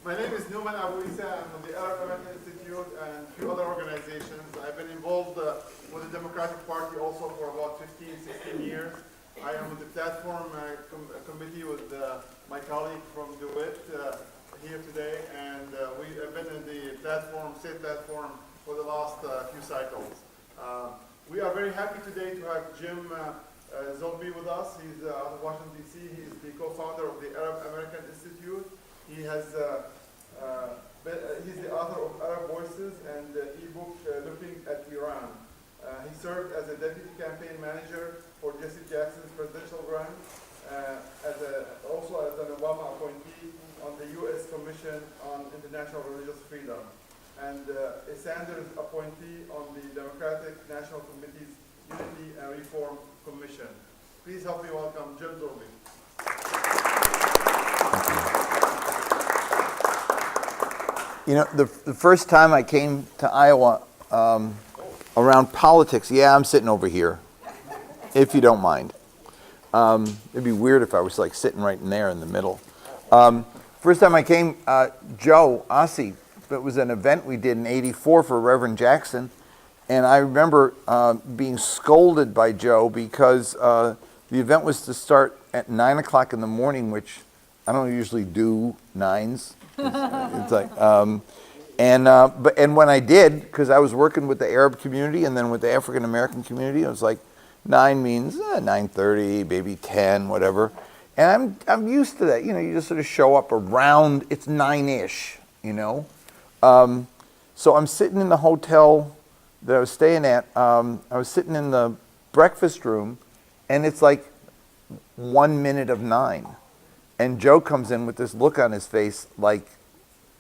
My name is Nouman Abu Isa. I'm from the Arab American Institute and a few other organizations. I've been involved with the Democratic Party also for about 15, 16 years. I am with the platform committee with my colleague from DeWitt here today, and we have been in the platform, state platform, for the last few cycles. We are very happy today to have Jim Zogby with us. He's out of Washington, D.C. He's the co-founder of the Arab American Institute. He has, he's the author of Arab Voices and the ebook Looking at Iran. He served as a deputy campaign manager for Jesse Jackson's presidential run, also as an Obama appointee on the U.S. Commission on International Religious Freedom, and a Sanders appointee on the Democratic National Committee's Unity and Reform Commission. Please help me welcome Jim Zogby. You know, the first time I came to Iowa around politics, yeah, I'm sitting over here, if you don't mind. It'd be weird if I was like sitting right in there in the middle. First time I came, Joe Ossie, it was an event we did in '84 for Reverend Jackson, and I remember being scolded by Joe because the event was to start at 9 o'clock in the morning, which I don't usually do 9s. It's like, and when I did, because I was working with the Arab community and then with the African American community, I was like, 9 means 9:30, maybe 10, whatever. And I'm used to that. You know, you just sort of show up around. It's 9-ish. You know, so I'm sitting in the hotel that I was staying at. I was sitting in the breakfast room, and it's like 1 minute of 9. And Joe comes in with this look on his face, like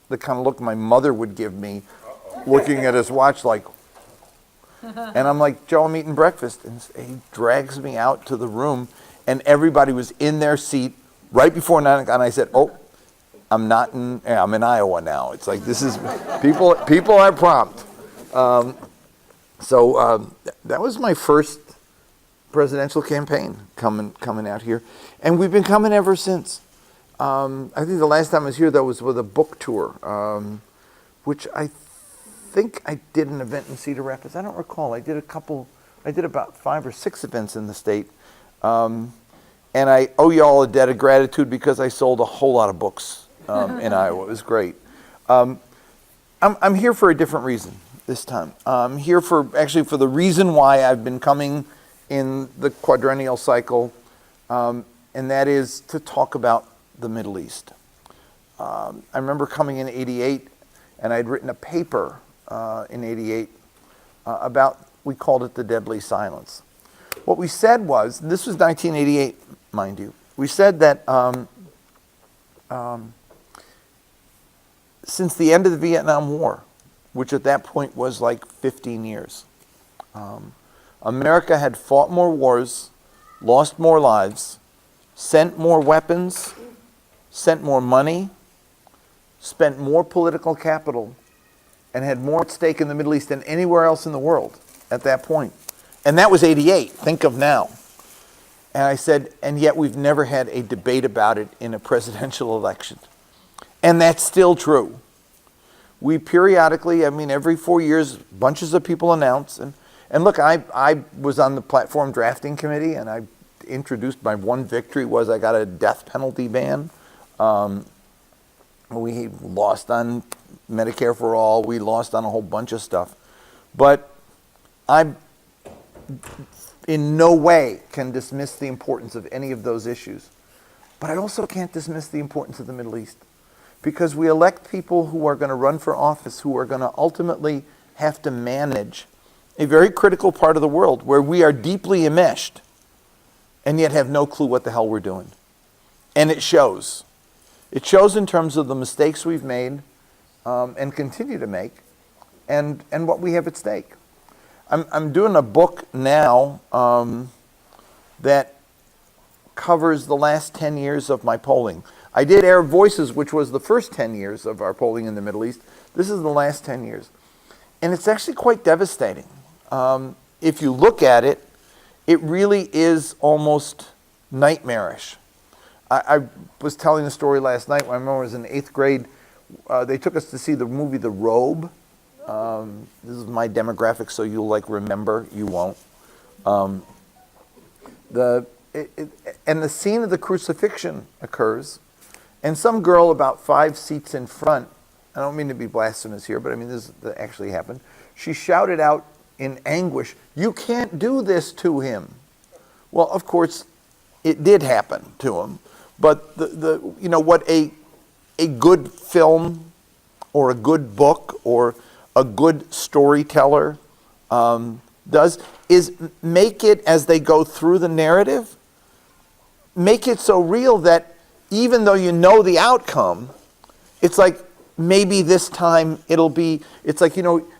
the kind of look my mother would give me, looking at his watch like, and I'm like, Joe, I'm eating breakfast. And he drags me out to the room, and everybody was in their seat right before 9 o'clock. And I said, oh, I'm in Iowa now. It's like, this is, people are prompt. So that was my first presidential campaign coming out here. And we've been coming ever since. I think the last time I was here, though, was with a book tour, which I think I did an event in Cedar Rapids. I don't recall. I did about 5 or 6 events in the state. And I owe you all a debt of gratitude because I sold a whole lot of books in Iowa. It was great. I'm here for a different reason this time. I'm here for the reason why I've been coming in the quadrennial cycle, and that is to talk about the Middle East. I remember coming in '88, and I'd written a paper in '88 about, we called it the deadly silence. What we said was, this was 1988, mind you, we said that since the end of the Vietnam War, which at that point was like 15 years, America had fought more wars, lost more lives, sent more weapons, sent more money, spent more political capital, and had more at stake in the Middle East than anywhere else in the world at that point. And that was '88, think of now. And I said, and yet we've never had a debate about it in a presidential election. And that's still true. We periodically, every 4 years, bunches of people announce. And look, I was on the platform drafting committee, and I introduced, my one victory was I got a death penalty ban. We lost on Medicare for all. We lost on a whole bunch of stuff. But I in no way can dismiss the importance of any of those issues. But I also can't dismiss the importance of the Middle East, because we elect people who are going to run for office, who are going to ultimately have to manage a very critical part of the world where we are deeply enmeshed and yet have no clue what the hell we're doing. And it shows. It shows in terms of the mistakes we've made and continue to make, and what we have at stake. I'm doing a book now that covers the last 10 years of my polling. I did Arab Voices, which was the first 10 years of our polling in the Middle East. This is the last 10 years. And it's actually quite devastating. If you look at it, it really is almost nightmarish. I was telling a story last night when I remember I was in 8th grade. They took us to see the movie The Robe. This is my demographic, so you'll like remember. You won't. And the scene of the crucifixion occurs, and some girl about 5 seats in front, I don't mean to be blasphemous here, but I mean this actually happened. She shouted out in anguish, "You can't do this to him." Well, of course, it did happen to him, but what a good film or a good book or a good storyteller does is make it, as they go through the narrative, make it so real that even though you know the outcome, it's like maybe this time it's like,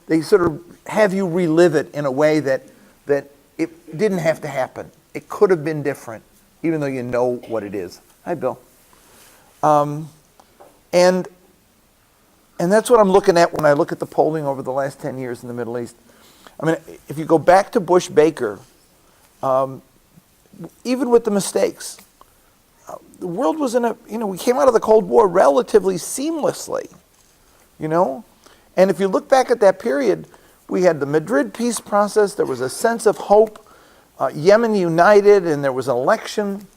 they sort of have you relive it in a way that it didn't have to happen. It could have been different, even though you know what it is. Hi, Bill. And that's what I'm looking at when I look at the polling over the last 10 years in the Middle East. I mean, if you go back to Bush-Baker, even with the mistakes, the world was we came out of the Cold War relatively seamlessly, And if you look back at that period, we had the Madrid peace process, there was a sense of hope, Yemen united, and there was an election.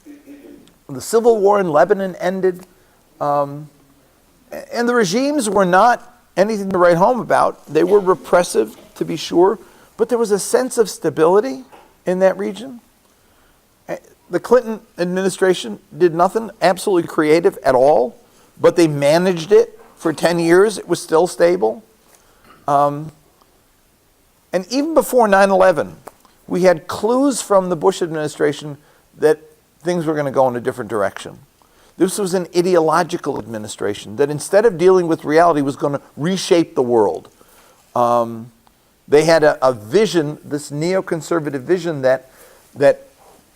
The civil war in Lebanon ended. And the regimes were not anything to write home about. They were repressive, to be sure, but there was a sense of stability in that region. The Clinton administration did nothing absolutely creative at all, but they managed it for 10 years. It was still stable. And even before 9/11, we had clues from the Bush administration that things were going to go in a different direction. This was an ideological administration that, instead of dealing with reality, was going to reshape the world. They had a vision, this neoconservative vision that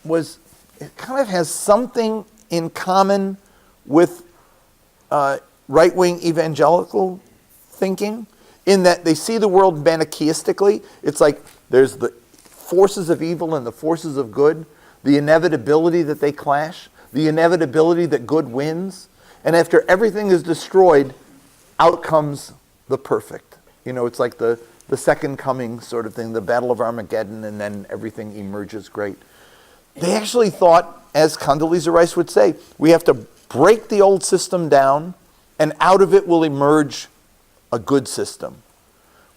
was, it kind of has something in common with right-wing evangelical thinking, in that they see the world manichaeistically. It's like there's the forces of evil and the forces of good, the inevitability that they clash, the inevitability that good wins, and after everything is destroyed, out comes the perfect. It's like the second coming sort of thing, the Battle of Armageddon, and then everything emerges great. They actually thought, as Condoleezza Rice would say, we have to break the old system down, and out of it will emerge a good system.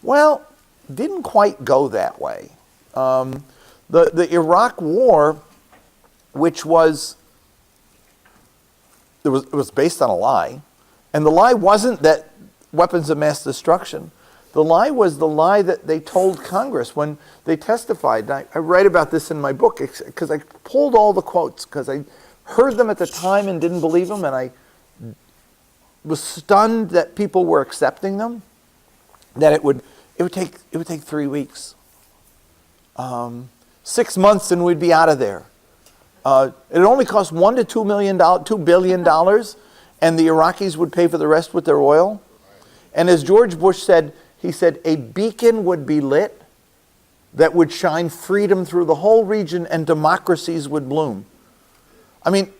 Well, didn't quite go that way. The Iraq War, which was it was based on a lie, and the lie wasn't that weapons of mass destruction. The lie was the lie that they told Congress when they testified. And I write about this in my book because I pulled all the quotes because I heard them at the time and didn't believe them, and I was stunned that people were accepting them. That it would take 3 weeks, 6 months, and we'd be out of there. It only cost $1 to $2 billion, and the Iraqis would pay for the rest with their oil. And as George Bush said, he said, a beacon would be lit that would shine freedom through the whole region, and democracies would bloom. I mean,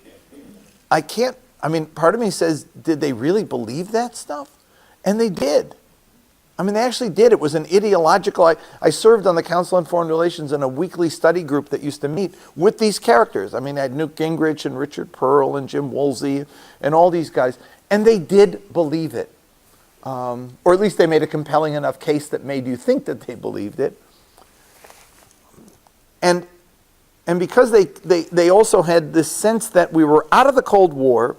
part of me says, did they really believe that stuff? And they did. I mean, they actually did. It was an ideological... I served on the Council on Foreign Relations in a weekly study group that used to meet with these characters. I mean, I had Newt Gingrich and Richard Pearl and Jim Woolsey and all these guys. And they did believe it. Or at least they made a compelling enough case that made you think that they believed it. And because they also had this sense that we were out of the Cold War,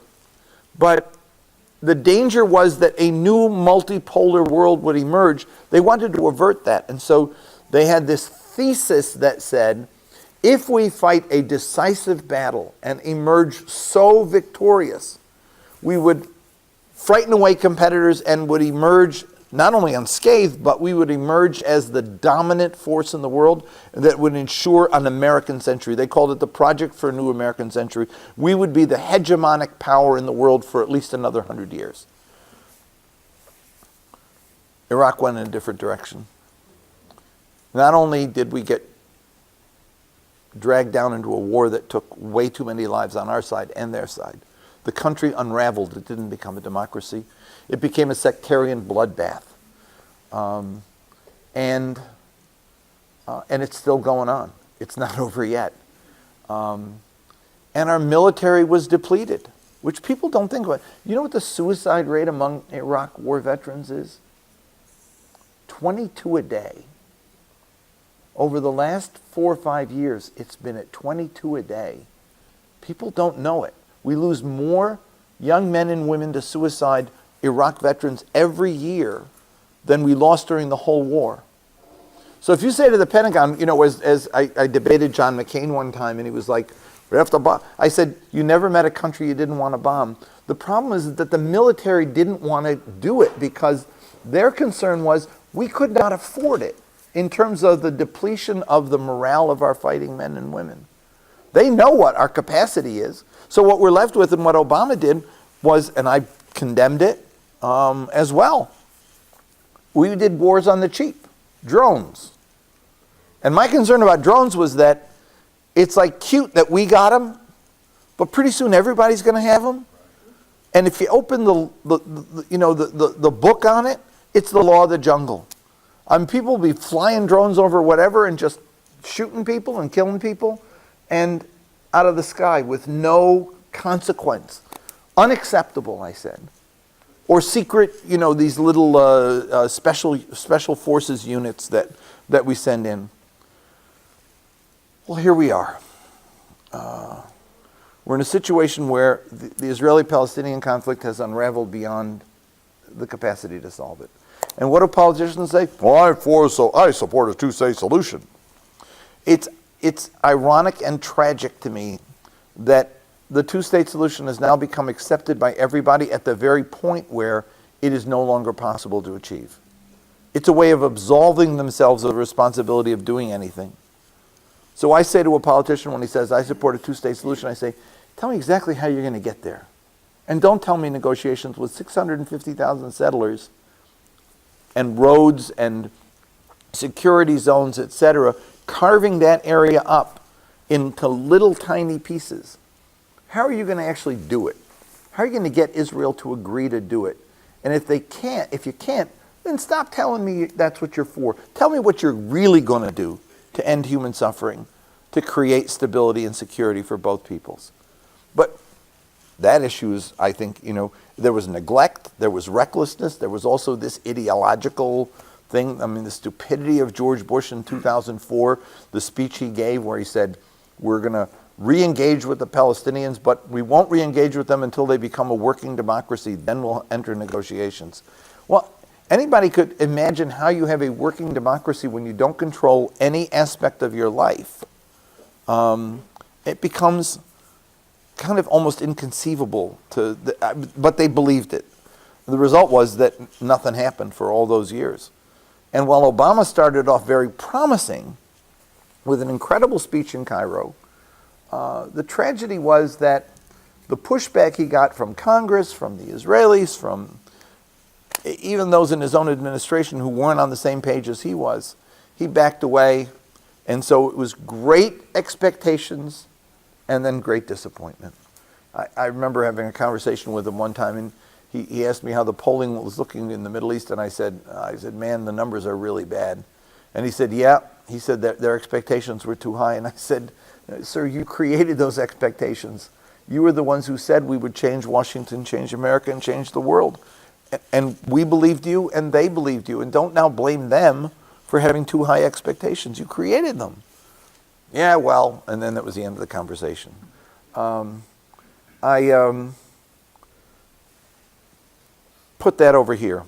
but the danger was that a new multipolar world would emerge, they wanted to avert that. And so they had this thesis that said, if we fight a decisive battle and emerge so victorious, we would frighten away competitors and would emerge not only unscathed, but we would emerge as the dominant force in the world that would ensure an American century. They called it the Project for a New American Century. We would be the hegemonic power in the world for at least another 100 years. Iraq went in a different direction. Not only did we get dragged down into a war that took way too many lives on our side and their side, the country unraveled. It didn't become a democracy. It became a sectarian bloodbath. And it's still going on. It's not over yet. And our military was depleted, which people don't think about. You know what the suicide rate among Iraq war veterans is? 22 a day. Over the last 4 or 5 years, it's been at 22 a day. People don't know it. We lose more young men and women to suicide, Iraq veterans, every year than we lost during the whole war. So if you say to the Pentagon, you know, as I debated John McCain one time, and he was like, we have to bomb. I said, you never met a country you didn't want to bomb. The problem is that the military didn't want to do it because their concern was we could not afford it in terms of the depletion of the morale of our fighting men and women. They know what our capacity is. So what we're left with and what Obama did was, and I condemned it as well, we did wars on the cheap, drones. And my concern about drones was that it's like cute that we got them, but pretty soon everybody's going to have them. And if you open the book on it, it's the law of the jungle. People will be flying drones over whatever and just shooting people and killing people and out of the sky with no consequence. Unacceptable, I said. Or secret, these little special forces units that we send in. Well, here we are. We're in a situation where the Israeli-Palestinian conflict has unraveled beyond the capacity to solve it. And what do politicians say? Well, I support a two-state solution. It's ironic and tragic to me that the two-state solution has now become accepted by everybody at the very point where it is no longer possible to achieve. It's a way of absolving themselves of the responsibility of doing anything. So I say to a politician when he says, I support a two-state solution, I say, tell me exactly how you're going to get there. And don't tell me negotiations with 650,000 settlers and roads and security zones, etc., carving that area up into little tiny pieces. How are you going to actually do it? How are you going to get Israel to agree to do it? And if you can't, then stop telling me that's what you're for. Tell me what you're really going to do to end human suffering, to create stability and security for both peoples. But that issue is, I think, there was neglect, there was recklessness, there was also this ideological thing. The stupidity of George Bush in 2004, the speech he gave where he said, we're going to re-engage with the Palestinians, but we won't re-engage with them until they become a working democracy. Then we'll enter negotiations. Well, anybody could imagine how you have a working democracy when you don't control any aspect of your life. It becomes kind of almost inconceivable but they believed it. The result was that nothing happened for all those years. And while Obama started off very promising with an incredible speech in Cairo, the tragedy was that the pushback he got from Congress, from the Israelis, from even those in his own administration who weren't on the same page as he was, he backed away. And so it was great expectations and then great disappointment. I remember having a conversation with him one time, and he asked me how the polling was looking in the Middle East, and I said, man, the numbers are really bad. And he said, yeah. He said that their expectations were too high. And I said, sir, you created those expectations. You were the ones who said we would change Washington, change America, and change the world. And we believed you, and they believed you. And don't now blame them for having too high expectations. You created them. Yeah, well, and then that was the end of the conversation. I put that over here.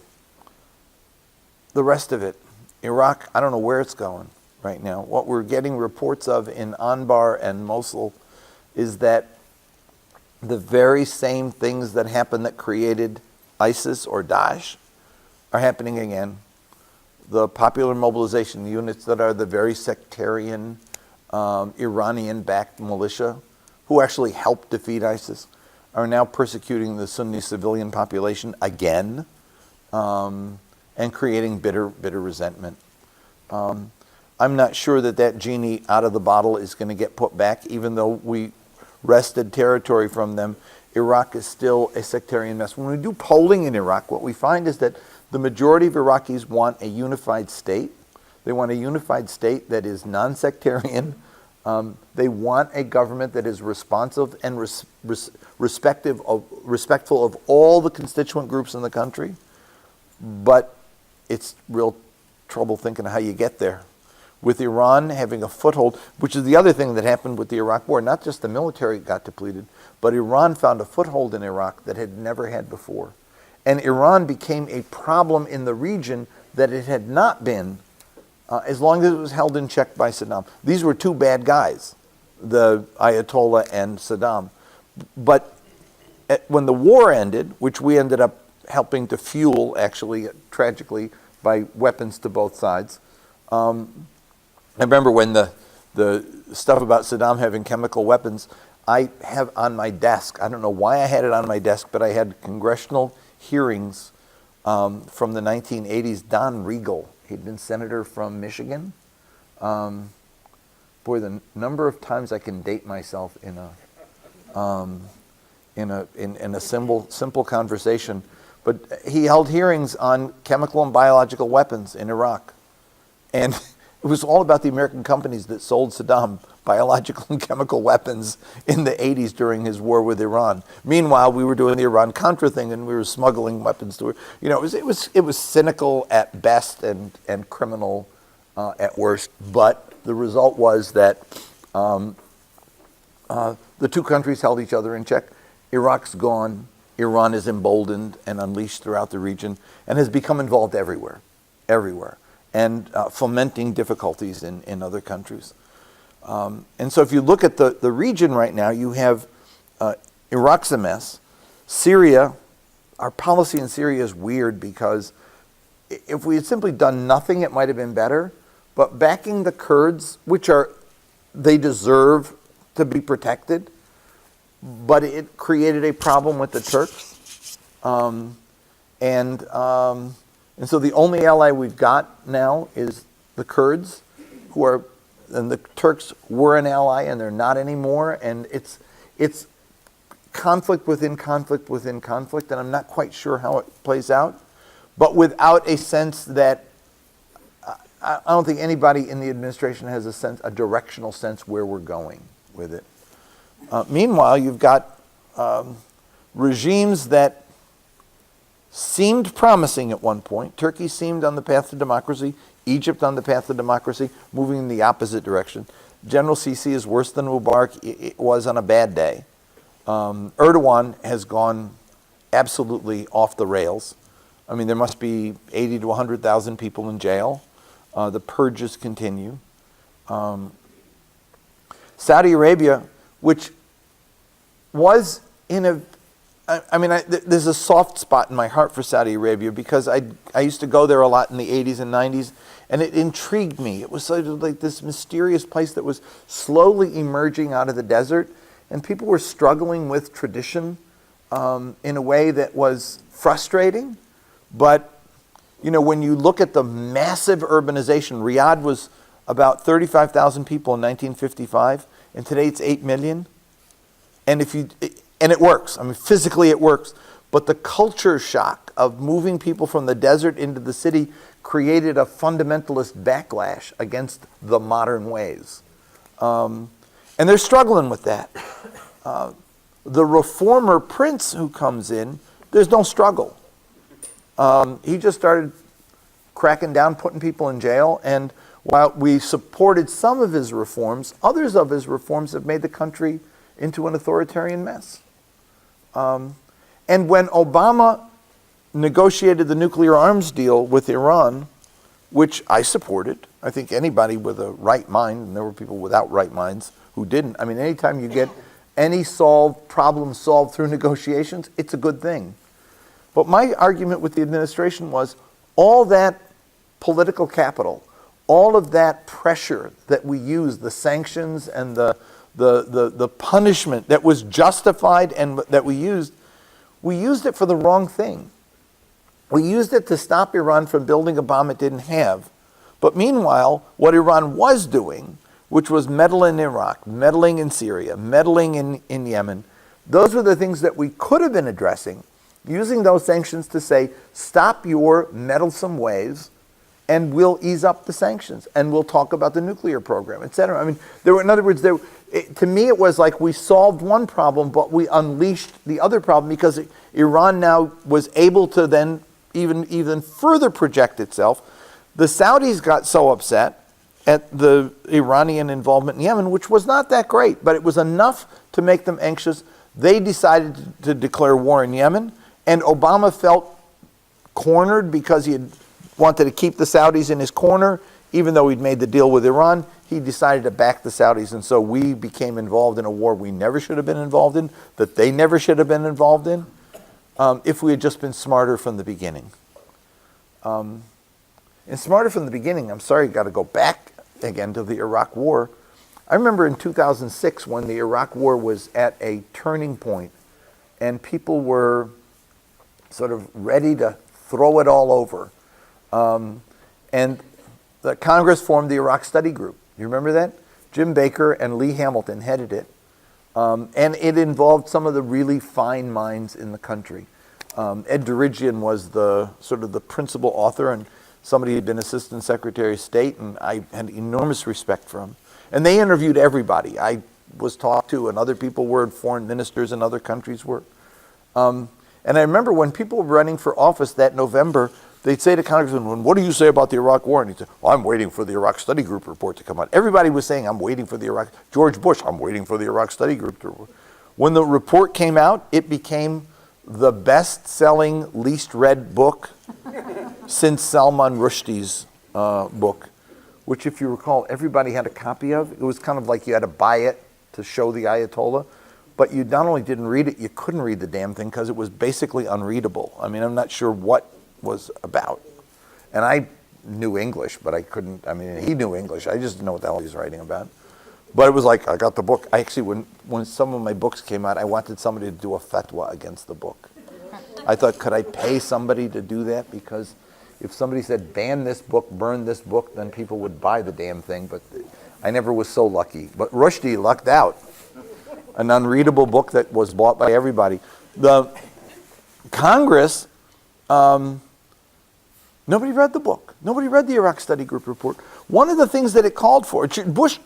The rest of it, Iraq, I don't know where it's going right now. What we're getting reports of in Anbar and Mosul is that the very same things that happened that created ISIS or Daesh are happening again. The popular mobilization units that are the very sectarian Iranian-backed militia who actually helped defeat ISIS are now persecuting the Sunni civilian population again and creating bitter resentment. I'm not sure that genie out of the bottle is going to get put back, even though we wrested territory from them. Iraq is still a sectarian mess. When we do polling in Iraq, what we find is that the majority of Iraqis want a unified state. They want a unified state that is non-sectarian. They want a government that is responsive and respectful of all the constituent groups in the country. But it's real trouble thinking of how you get there. With Iran having a foothold, which is the other thing that happened with the Iraq war, not just the military got depleted, but Iran found a foothold in Iraq that had never had before. And Iran became a problem in the region that it had not been as long as it was held in check by Saddam. These were two bad guys, the Ayatollah and Saddam. But when the war ended, which we ended up helping to fuel, actually, tragically, by weapons to both sides, I remember when the stuff about Saddam having chemical weapons, I have on my desk, I don't know why I had it on my desk, but I had congressional hearings from the 1980s. Don Regal, he'd been senator from Michigan. Boy, the number of times I can date myself in a simple conversation. But he held hearings on chemical and biological weapons in Iraq. And it was all about the American companies that sold Saddam biological and chemical weapons in the 80s during his war with Iran. Meanwhile, we were doing the Iran-Contra thing and we were smuggling weapons to it. You know, it was cynical at best and criminal at worst. But the result was that the two countries held each other in check. Iraq's gone. Iran is emboldened and unleashed throughout the region and has become involved everywhere, and fomenting difficulties in other countries. And so if you look at the region right now, you have Iraq's a mess. Syria, our policy in Syria is weird because if we had simply done nothing, it might have been better. But backing the Kurds, they deserve to be protected, but it created a problem with the Turks. And so the only ally we've got now is the Kurds, and the Turks were an ally and they're not anymore. And it's conflict within conflict within conflict, and I'm not quite sure how it plays out, but without a sense that, I don't think anybody in the administration has a directional sense where we're going with it. Meanwhile, you've got regimes that seemed promising at one point. Turkey seemed on the path to democracy. Egypt on the path to democracy, moving in the opposite direction. General Sisi is worse than Mubarak it was on a bad day. Erdogan has gone absolutely off the rails. I mean, there must be 80 to 100,000 people in jail. The purges continue. Saudi Arabia, which was there's a soft spot in my heart for Saudi Arabia because I used to go there a lot in the 80s and 90s, and it intrigued me. It was sort of like this mysterious place that was slowly emerging out of the desert, and people were struggling with tradition in a way that was frustrating. But, you know, when you look at the massive urbanization, Riyadh was about 35,000 people in 1955, and today it's 8 million. And it works. I mean, physically it works. But the culture shock of moving people from the desert into the city created a fundamentalist backlash against the modern ways. And they're struggling with that. The reformer prince who comes in, there's no struggle. He just started cracking down, putting people in jail. And while we supported some of his reforms, others of his reforms have made the country into an authoritarian mess. And when Obama negotiated the nuclear arms deal with Iran, which I supported, I think anybody with a right mind, and there were people without right minds who didn't. I mean, anytime you get any problem solved through negotiations, it's a good thing. But my argument with the administration was all that political capital, all of that pressure that we used, the sanctions and the punishment that was justified and that we used it for the wrong thing. We used it to stop Iran from building a bomb it didn't have. But meanwhile, what Iran was doing, which was meddling in Iraq, meddling in Syria, meddling in Yemen, Those were the things that we could have been addressing, using those sanctions to say, stop your meddlesome ways, and we'll ease up the sanctions, and we'll talk about the nuclear program, et cetera. I mean, in other words, to me it was like we solved one problem, but we unleashed the other problem, because Iran now was able to then even further project itself. The Saudis got so upset at the Iranian involvement in Yemen, which was not that great, but it was enough to make them anxious. They decided to declare war in Yemen, and Obama felt cornered because he had wanted to keep the Saudis in his corner. Even though he'd made the deal with Iran, he decided to back the Saudis, and so we became involved in a war we never should have been involved in, that they never should have been involved in, if we had just been smarter from the beginning. And smarter from the beginning, I'm sorry, got to go back again to the Iraq War. I remember in 2006 when the Iraq War was at a turning point and people were sort of ready to throw it all over. And the Congress formed the Iraq Study Group. You remember that? Jim Baker and Lee Hamilton headed it. And it involved some of the really fine minds in the country. Ed Dirigian was the sort of the principal author, and somebody who had been Assistant Secretary of State, and I had enormous respect for him. And they interviewed everybody. I was talked to, and other people were, foreign ministers in other countries were. And I remember when people were running for office that November, they'd say to Congressman, what do you say about the Iraq War? And he'd say, well, I'm waiting for the Iraq Study Group report to come out. Everybody was saying, I'm waiting for the Iraq, George Bush, I'm waiting for the Iraq Study Group to report. When the report came out, it became the best-selling, least-read book since Salman Rushdie's book, which, if you recall, everybody had a copy of. It was kind of like you had to buy it to show the Ayatollah. But you not only didn't read it, you couldn't read the damn thing because it was basically unreadable. I mean, I'm not sure what was about. And I knew English, but I couldn't, I mean, he knew English. I just didn't know what the hell he was writing about. But it was like, I got the book. I actually, when some of my books came out, I wanted somebody to do a fatwa against the book. I thought, could I pay somebody to do that? Because if somebody said, ban this book, burn this book, then people would buy the damn thing. But I never was so lucky. But Rushdie lucked out. An unreadable book that was bought by everybody. The Congress, nobody read the book. Nobody read the Iraq Study Group report. One of the things that it called for, Bush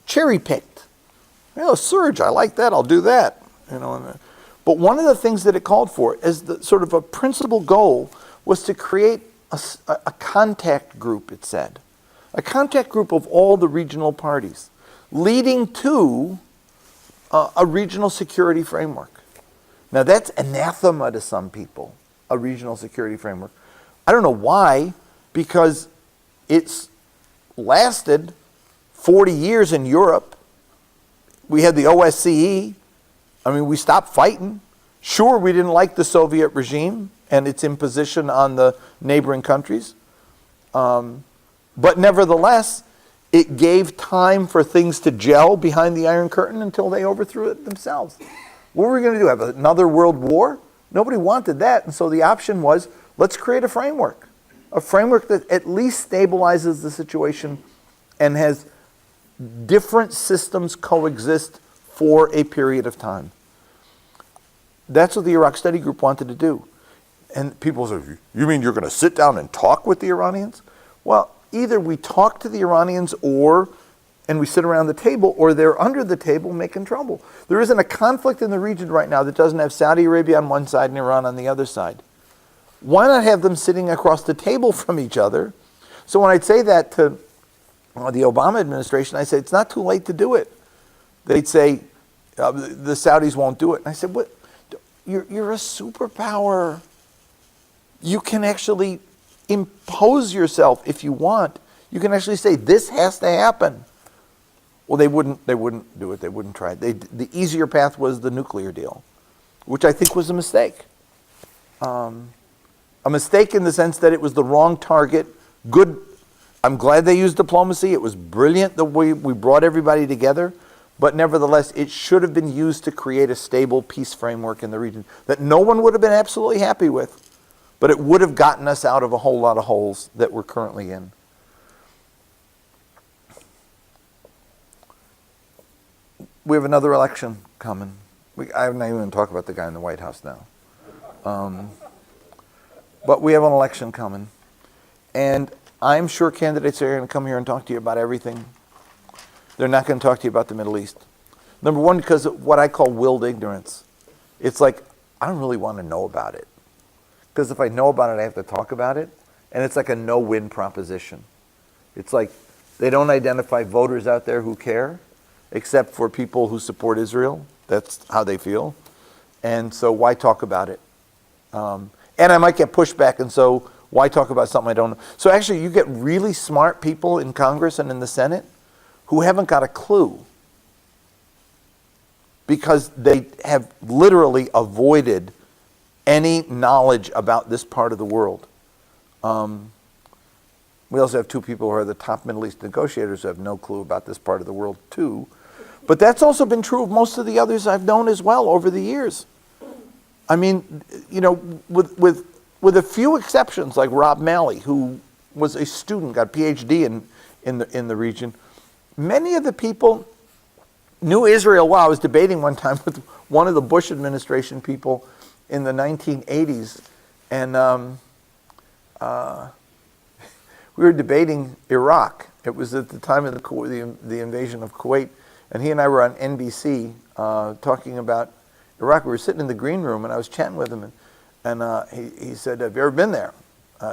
cherry-picked. You know, surge, I like that, I'll do that. You know, but one of the things that it called for as the sort of a principal goal was to create a contact group, it said. A contact group of all the regional parties, leading to a regional security framework. Now that's anathema to some people, a regional security framework. I don't know why, because it's lasted 40 years in Europe. We had the OSCE. I mean, we stopped fighting. Sure, we didn't like the Soviet regime and its imposition on the neighboring countries. But nevertheless, it gave time for things to gel behind the Iron Curtain until they overthrew it themselves. What were we going to do, have another world war? Nobody wanted that, and so the option was, let's create a framework that at least stabilizes the situation and has different systems coexist for a period of time. That's what the Iraq Study Group wanted to do. And people say, you mean you're going to sit down and talk with the Iranians? Well, either we talk to the Iranians and we sit around the table, or they're under the table making trouble. There isn't a conflict in the region right now that doesn't have Saudi Arabia on one side and Iran on the other side. Why not have them sitting across the table from each other? So when I'd say that to the Obama administration, I say, it's not too late to do it. They'd say, the Saudis won't do it. And I said, what? You're a superpower. You can actually impose yourself if you want. You can actually say, this has to happen. Well, they wouldn't do it. They wouldn't try it. The easier path was the nuclear deal, which I think was a mistake. A mistake in the sense that it was the wrong target. Good. I'm glad they used diplomacy. It was brilliant the way we brought everybody together. But nevertheless, it should have been used to create a stable peace framework in the region that no one would have been absolutely happy with. But it would have gotten us out of a whole lot of holes that we're currently in. We have another election coming. I'm not even going to talk about the guy in the White House now. But we have an election coming. And I'm sure candidates are going to come here and talk to you about everything. They're not going to talk to you about the Middle East. Number one, because of what I call willed ignorance. It's like, I don't really want to know about it. Because if I know about it, I have to talk about it. And it's like a no-win proposition. It's like they don't identify voters out there who care, except for people who support Israel. That's how they feel. And so why talk about it? And I might get pushback, and so why talk about something I don't know? So actually, you get really smart people in Congress and in the Senate who haven't got a clue because they have literally avoided any knowledge about this part of the world. We also have two people who are the top Middle East negotiators who have no clue about this part of the world too. But that's also been true of most of the others I've known as well over the years. I mean, you know, with a few exceptions, like Rob Malley, who was a student, got a PhD in the region. Many of the people knew Israel well. I was debating one time with one of the Bush administration people in the 1980s, and we were debating Iraq. It was at the time of the invasion of Kuwait, and he and I were on NBC talking about Iraq. We were sitting in the green room, and I was chatting with him, and he said, "Have you ever been there?"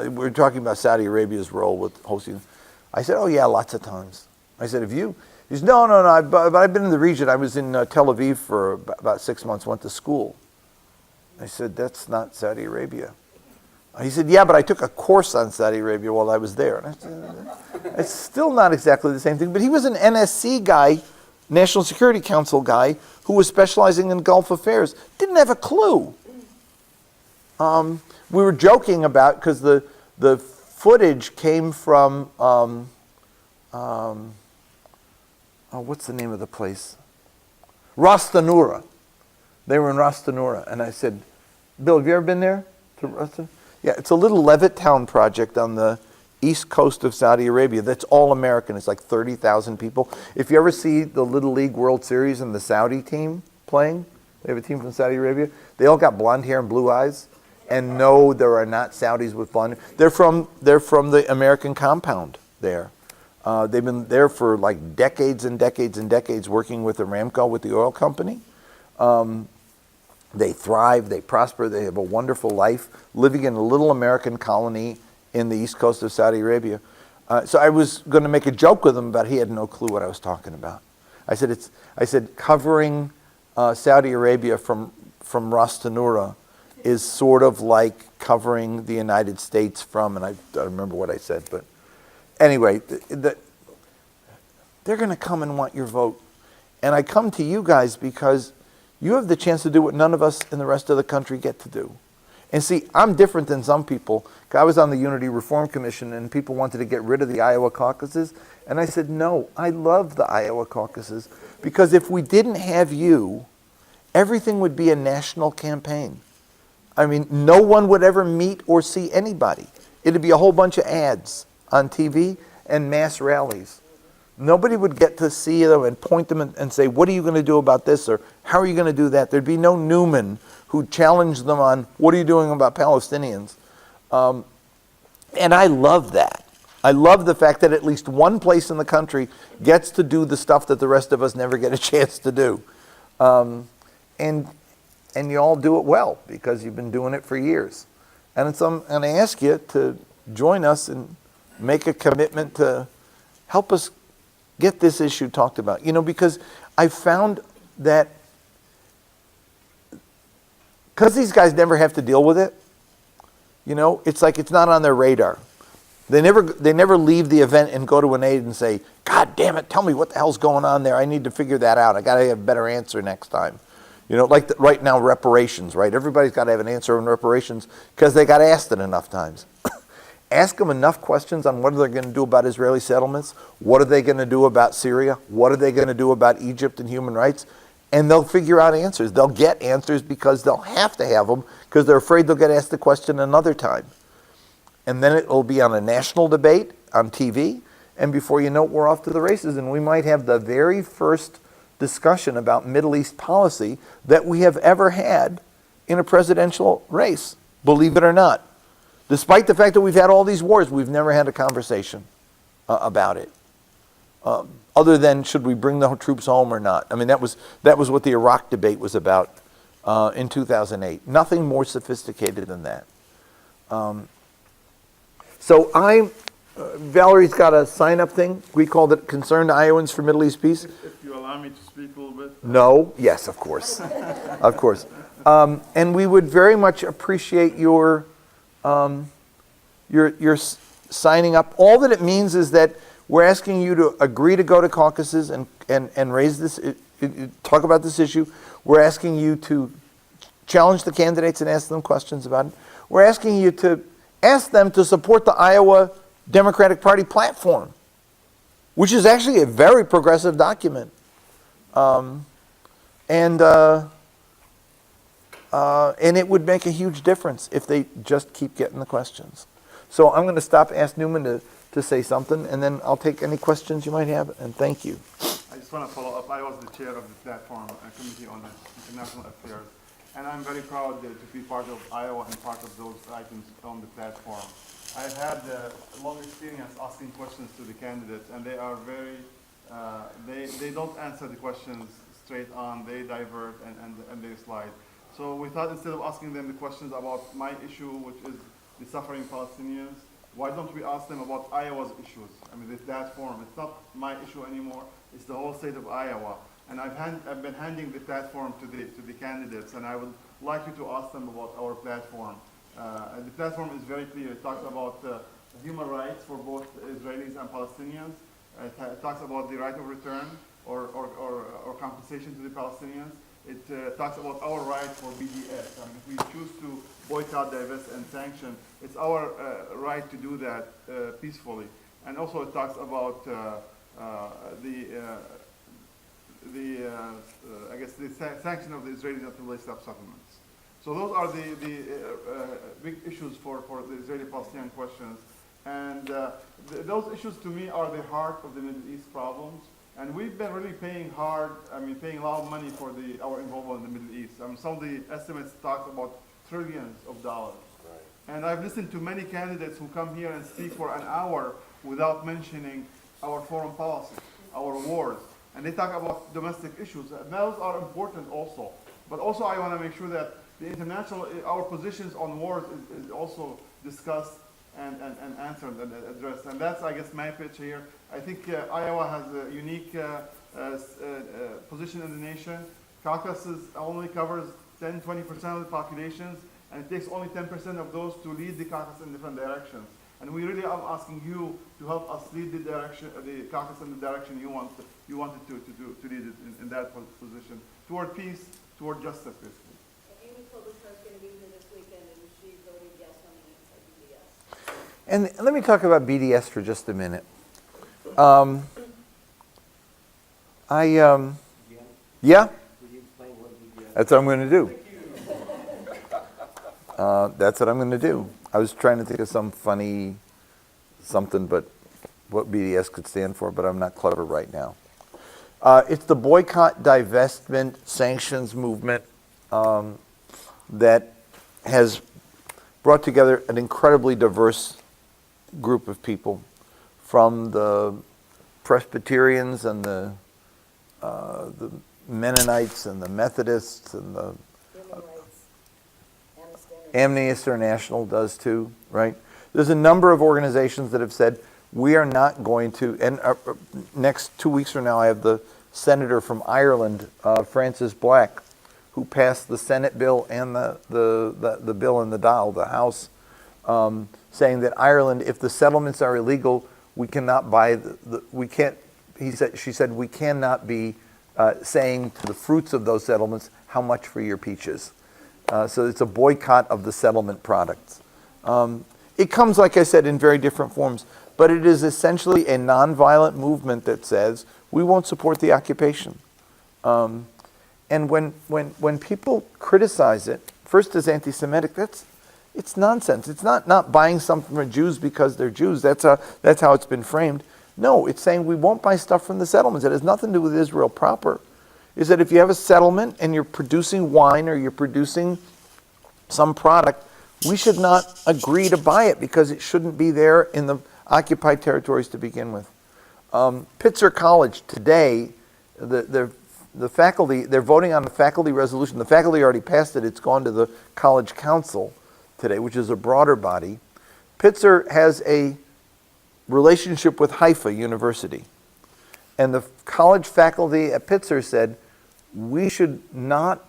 We were talking about Saudi Arabia's role with hosting. I said, "Oh yeah, lots of times." I said, "Have you?" He said, No, but I've been in the region. I was in Tel Aviv for about 6 months, went to school." I said, "That's not Saudi Arabia." He said, "Yeah, but I took a course on Saudi Arabia while I was there." And I said, "It's still not exactly the same thing." But he was an NSC guy, National Security Council guy, who was specializing in Gulf affairs. Didn't have a clue. We were joking about, because the footage came from, what's the name of the place? Rasta Nora. They were in Rasta Nora. And I said, "Bill, have you ever been there to Rasta?" Yeah, it's a little Levittown project on the east coast of Saudi Arabia that's all American. It's like 30,000 people. If you ever see the Little League World Series and the Saudi team playing, they have a team from Saudi Arabia, they all got blonde hair and blue eyes. And no, there are not Saudis with blonde hair. They're from the American compound there. They've been there for like decades and decades and decades working with Aramco, with the oil company. They thrive, they prosper, they have a wonderful life, living in a little American colony in the east coast of Saudi Arabia. So I was going to make a joke with him, but he had no clue what I was talking about. I said covering Saudi Arabia from Rasta Nora is sort of like covering the United States from, and I don't remember what I said, but anyway, they're going to come and want your vote. And I come to you guys because you have the chance to do what none of us in the rest of the country get to do. And see, I'm different than some people. I was on the Unity Reform Commission, and people wanted to get rid of the Iowa caucuses. And I said, no, I love the Iowa caucuses, because if we didn't have you, everything would be a national campaign. I mean, no one would ever meet or see anybody. It'd be a whole bunch of ads on TV and mass rallies. Nobody would get to see them and point them and say, what are you going to do about this? Or how are you going to do that? There'd be no Newman who challenged them on, what are you doing about Palestinians? And I love that. I love the fact that at least one place in the country gets to do the stuff that the rest of us never get a chance to do. And you all do it well, because you've been doing it for years. And I'm going to ask you to join us and make a commitment to help us get this issue talked about. You know, because I found that because these guys never have to deal with it, you know, it's like it's not on their radar. They never leave the event and go to an aide and say, God damn it, tell me what the hell's going on there. I need to figure that out. I got to have a better answer next time. You know, like right now, reparations, right? Everybody's got to have an answer on reparations because they got asked it enough times. Ask them enough questions on what are they going to do about Israeli settlements, what are they going to do about Syria, what are they going to do about Egypt and human rights, and they'll figure out answers. They'll get answers because they'll have to have them because they're afraid they'll get asked the question another time. And then it will be on a national debate on TV, and before you know it, we're off to the races, and we might have the very first discussion about Middle East policy that we have ever had in a presidential race, believe it or not. Despite the fact that we've had all these wars, we've never had a conversation about it. Other than should we bring the troops home or not? I mean, that was what the Iraq debate was about in 2008. Nothing more sophisticated than that. Valerie's got a sign-up thing. We called it Concerned Iowans for Middle East Peace. If you allow me to speak a little bit. No, yes, of course. Of course. And we would very much appreciate your signing up. All that it means is that we're asking you to agree to go to caucuses and raise this, talk about this issue. We're asking you to challenge the candidates and ask them questions about it. We're asking you to ask them to support the Iowa Democratic Party platform, which is actually a very progressive document. And it would make a huge difference if they just keep getting the questions. So I'm going to stop, ask Newman to say something, and then I'll take any questions you might have, and thank you. I just want to follow up. I was the chair of the platform committee on international affairs, and I'm very proud to be part of Iowa and part of those items on the platform. I've had a long experience asking questions to the candidates, and they are very, they don't answer the questions straight on. They divert and they slide. So we thought instead of asking them the questions about my issue, which is the suffering Palestinians, why don't we ask them about Iowa's issues? I mean, the platform, it's not my issue anymore, it's the whole state of Iowa. And I've been handing the platform to the candidates, and I would like you to ask them about our platform. The platform is very clear. It talks about human rights for both Israelis and Palestinians. It talks about the right of return or compensation to the Palestinians. It talks about our right for BDS. I mean, if we choose to boycott, divest, and sanction, it's our right to do that peacefully. And also it talks about the sanction of the Israelis until they stop settlements. So those are the big issues for the Israeli-Palestinian questions. And those issues to me are the heart of the Middle East problems. And we've been really paying a lot of money for our involvement in the Middle East. Some of the estimates talk about trillions of dollars. Right. And I've listened to many candidates who come here and speak for an hour without mentioning our foreign policy, our wars. And they talk about domestic issues. And those are important also. But also I want to make sure that our positions on wars is also discussed and answered and addressed. And that's, I guess, my pitch here. I think Iowa has a unique position in the nation. Caucasus only covers 10-20% of the populations, and it takes only 10% of those to lead the caucus in different directions. And we really are asking you to help us lead the caucus in the direction you wanted to lead it in that position, toward peace, toward justice, basically. Amy Klobuchar is going to be here this weekend, and she voted yes on the anti-BDS. And let me talk about BDS for just a minute. Yeah? That's what I'm going to do. That's what I'm going to do. I was trying to think of some funny something, but what BDS could stand for, but I'm not clever right now. It's the boycott, divestment, sanctions movement that has brought together an incredibly diverse group of people, from the Presbyterians and the Mennonites and the Methodists and the Amnesty International does too, right? There's a number of organizations that have said, we are not going to, and next 2 weeks from now I have the senator from Ireland, Francis Black, who passed the Senate bill and the bill in the Dáil, the House, saying that Ireland, if the settlements are illegal, we cannot buy she said we cannot be saying to the fruits of those settlements, how much for your peaches. So it's a boycott of the settlement products. It comes, like I said, in very different forms, but it is essentially a nonviolent movement that says we won't support the occupation. And when people criticize it, first as anti-Semitic, it's nonsense. It's not buying something from Jews because they're Jews. That's how it's been framed. No, it's saying we won't buy stuff from the settlements. It has nothing to do with Israel proper. is that if you have a settlement and you're producing wine or you're producing some product, we should not agree to buy it because it shouldn't be there in the occupied territories to begin with. Pitzer College today, the faculty, they're voting on the faculty resolution. The faculty already passed it. It's gone to the college council today, which is a broader body. Pitzer has a relationship with Haifa University. And the college faculty at Pitzer said, we should not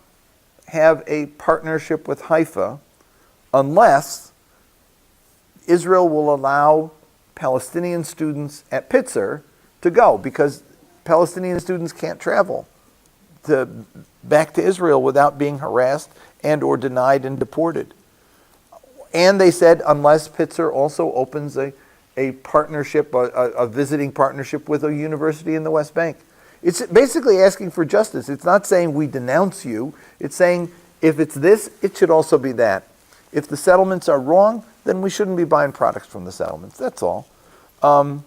have a partnership with Haifa unless Israel will allow Palestinian students at Pitzer to go, because Palestinian students can't travel back to Israel without being harassed and or denied and deported. And they said unless Pitzer also opens a partnership, a visiting partnership with a university in the West Bank. It's basically asking for justice. It's not saying we denounce you. It's saying if it's this, it should also be that. If the settlements are wrong, then we shouldn't be buying products from the settlements. That's all. And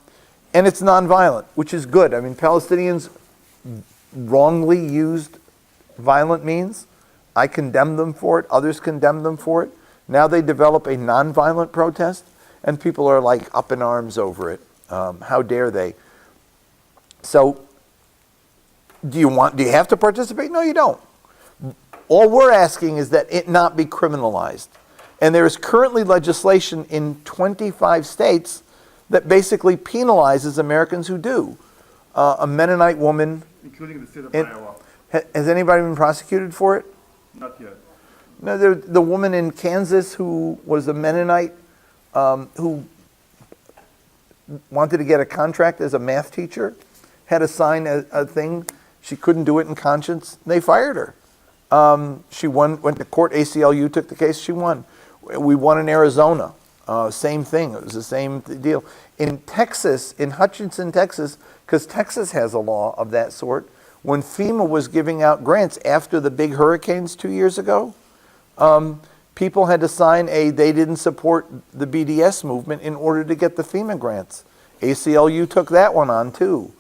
it's nonviolent, which is good. I mean, Palestinians wrongly used violent means. I condemn them for it. Others condemn them for it. Now they develop a nonviolent protest, and people are like up in arms over it. How dare they? So, do you have to participate? No, you don't. All we're asking is that it not be criminalized. And there is currently legislation in 25 states that basically penalizes Americans who do. A Mennonite woman, including the state of Iowa. Has anybody been prosecuted for it? Not yet. No, the woman in Kansas who was a Mennonite who wanted to get a contract as a math teacher, had to sign a thing. She couldn't do it in conscience. They fired her. She went to court. ACLU took the case. She won. We won in Arizona. Same thing. It was the same deal. In Texas, in Hutchinson, Texas, because Texas has a law of that sort, when FEMA was giving out grants after the big hurricanes 2 years ago, people had to sign they didn't support the BDS movement in order to get the FEMA grants. ACLU took that one on too.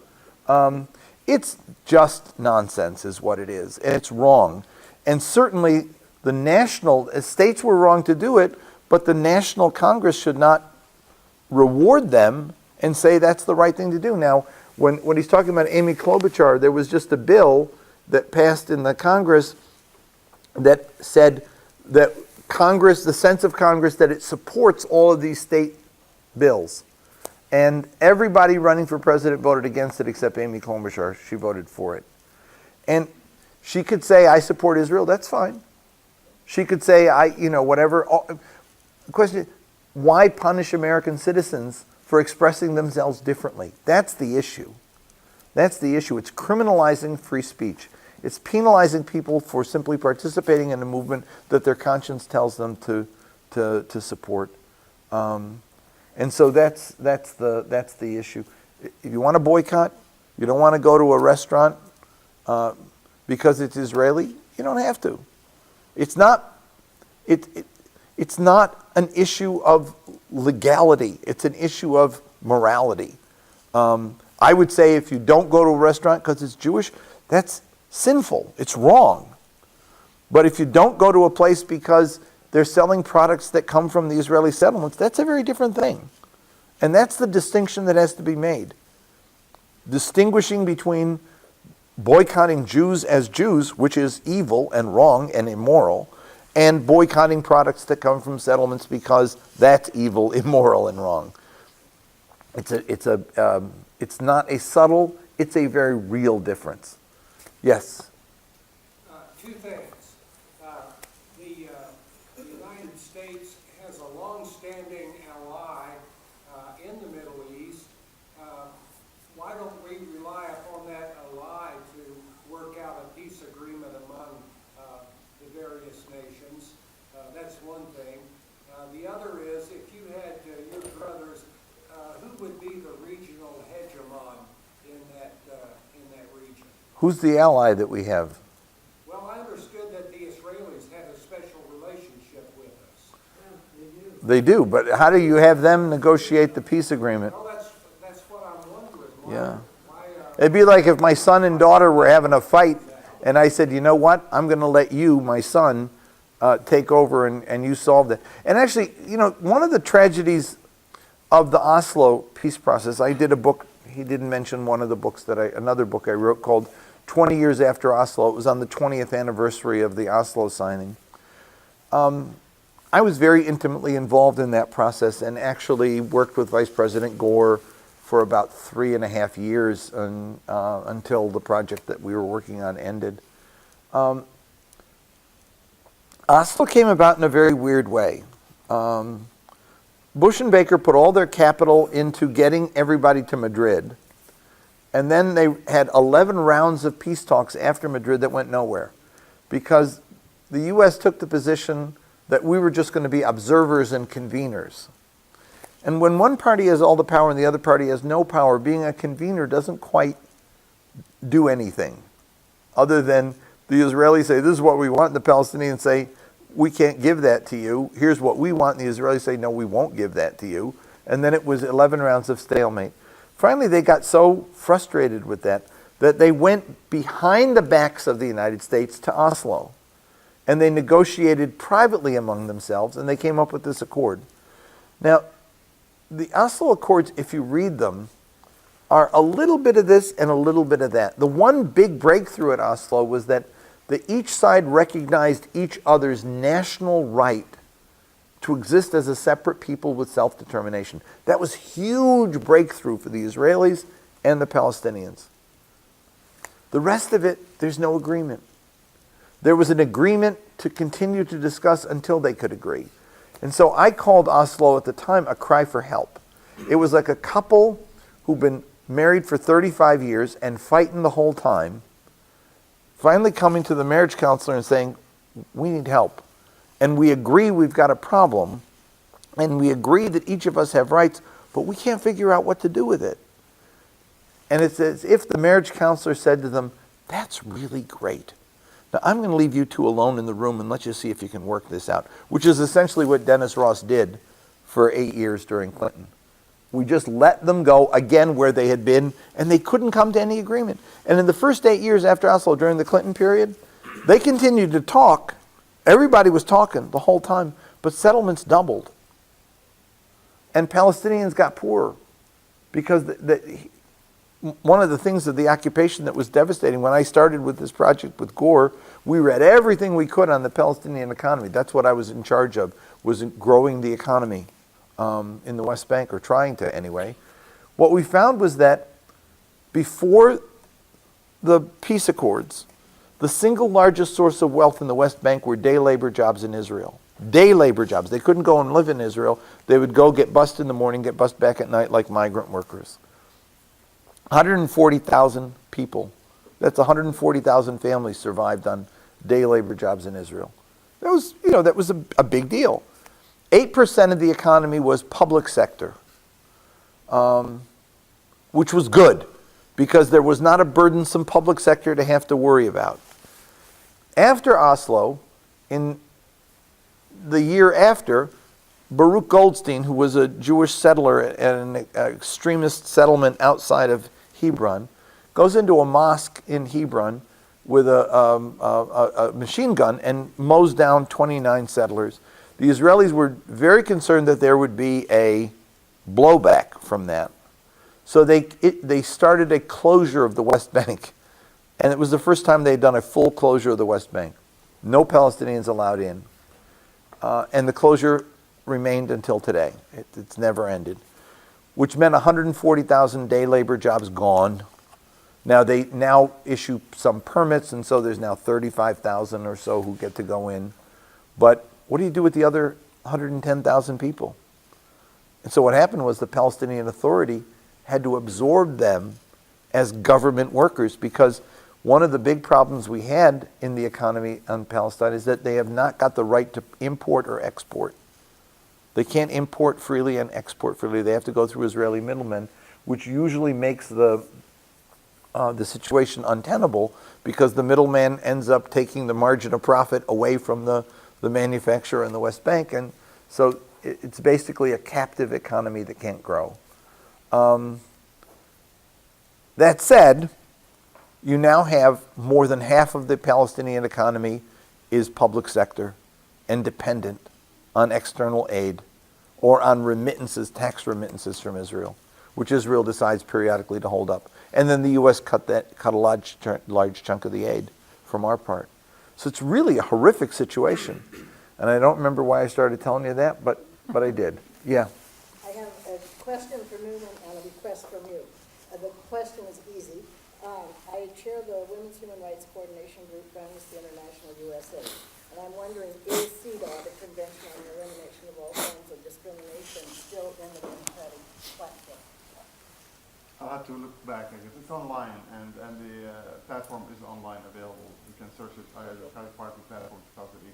It's just nonsense is what it is, and it's wrong. And certainly the states were wrong to do it, but the National Congress should not reward them and say that's the right thing to do. Now, when he's talking about Amy Klobuchar, there was just a bill that passed in the Congress that said that Congress, the sense of Congress, that it supports all of these state bills. And everybody running for president voted against it except Amy Klobuchar. She voted for it. And she could say, I support Israel. That's fine. She could say, whatever. The question is, why punish American citizens for expressing themselves differently? That's the issue. That's the issue. It's criminalizing free speech. It's penalizing people for simply participating in a movement that their conscience tells them to support. And so that's the issue. If you want to boycott, you don't want to go to a restaurant because it's Israeli, you don't have to. It's not an issue of legality. It's an issue of morality. I would say if you don't go to a restaurant because it's Jewish, that's sinful. It's wrong. But if you don't go to a place because they're selling products that come from the Israeli settlements, that's a very different thing. And that's the distinction that has to be made. Distinguishing between boycotting Jews as Jews, which is evil and wrong and immoral, and boycotting products that come from settlements because that's evil, immoral, and wrong. It's not a subtle, it's a very real difference. Yes? Two things. The United States has a long-standing ally in the Middle East. Why don't we rely upon that ally to work out a peace agreement among the various nations? That's one thing. The other is, if you had your brothers, who would be the regional hegemon in that region? Who's the ally that we have? Well, I understood that the Israelis had a special relationship with us. They do, but how do you have them negotiate the peace agreement? Well, that's what I'm wondering. Yeah. It'd be like if my son and daughter were having a fight And I said, you know what? I'm going to let you, my son, take over and you solve it. And actually, you know, one of the tragedies of the Oslo peace process, I did a book, he didn't mention one of the books another book I wrote called 20 Years After Oslo. It was on the 20th anniversary of the Oslo signing. I was very intimately involved in that process and actually worked with Vice President Gore for about 3.5 years until the project that we were working on ended. Oslo came about in a very weird way. Bush and Baker put all their capital into getting everybody to Madrid, and then they had 11 rounds of peace talks after Madrid that went nowhere, because the U.S. took the position that we were just going to be observers and conveners. And when one party has all the power and the other party has no power, being a convener doesn't quite do anything other than the Israelis say, this is what we want, and the Palestinians say, we can't give that to you. Here's what we want, and the Israelis say, no, we won't give that to you. And then it was 11 rounds of stalemate. Finally, they got so frustrated with that they went behind the backs of the United States to Oslo. And they negotiated privately among themselves, and they came up with this accord. Now, the Oslo Accords, if you read them, are a little bit of this and a little bit of that. The one big breakthrough at Oslo was that each side recognized each other's national right to exist as a separate people with self-determination. That was a huge breakthrough for the Israelis and the Palestinians. The rest of it, there's no agreement. There was an agreement to continue to discuss until they could agree. And so I called Oslo at the time a cry for help. It was like a couple who'd been married for 35 years and fighting the whole time, finally coming to the marriage counselor and saying, we need help. And we agree we've got a problem, and we agree that each of us have rights, but we can't figure out what to do with it. And it's as if the marriage counselor said to them, that's really great. Now, I'm going to leave you two alone in the room and let you see if you can work this out, which is essentially what Dennis Ross did for 8 years during Clinton. We just let them go again where they had been, and they couldn't come to any agreement. And in the first 8 years after Oslo, during the Clinton period, they continued to talk. Everybody was talking the whole time, but settlements doubled. And Palestinians got poorer because one of the things of the occupation that was devastating, when I started with this project with Gore, we read everything we could on the Palestinian economy. That's what I was in charge of, was growing the economy in the West Bank, or trying to anyway. What we found was that before the peace accords, the single largest source of wealth in the West Bank were day labor jobs in Israel. Day labor jobs. They couldn't go and live in Israel. They would go get bussed in the morning, get bussed back at night like migrant workers. 140,000 people. That's 140,000 families survived on day labor jobs in Israel. That was a big deal. 8% of the economy was public sector, which was good because there was not a burdensome public sector to have to worry about. After Oslo, in the year after, Baruch Goldstein, who was a Jewish settler at an extremist settlement outside of Hebron, goes into a mosque in Hebron with a machine gun and mows down 29 settlers. The Israelis were very concerned that there would be a blowback from that. So they started a closure of the West Bank. And it was the first time they'd done a full closure of the West Bank. No Palestinians allowed in. And the closure remained until today. It's never ended. Which meant 140,000 day labor jobs gone. Now they now issue some permits, and so there's now 35,000 or so who get to go in. But what do you do with the other 110,000 people? And so what happened was the Palestinian Authority had to absorb them as government workers, because one of the big problems we had in the economy on Palestine is that they have not got the right to import or export. They can't import freely and export freely. They have to go through Israeli middlemen, which usually makes the situation untenable, because the middleman ends up taking the margin of profit away from the manufacturer in the West Bank. And so it's basically a captive economy that can't grow. That said, You now have more than half of the Palestinian economy is public sector and dependent on external aid or on remittances, tax remittances from Israel, which Israel decides periodically to hold up. And then the U.S. cut a large chunk of the aid from our part. So it's really a horrific situation. And I don't remember why I started telling you that, but I did. Yeah. I have a question for Newman and a request from you. The question is easy. I chair the Women's Human Rights Coordination Group for Amnesty International USA. And I'm wondering, is Cedar, the Convention on the Elimination of All Forms of Discrimination, still in the Democratic platform? I'll have to look back, I guess. It's online, and the platform is online available. You can search it, Democratic Party Platform 2018.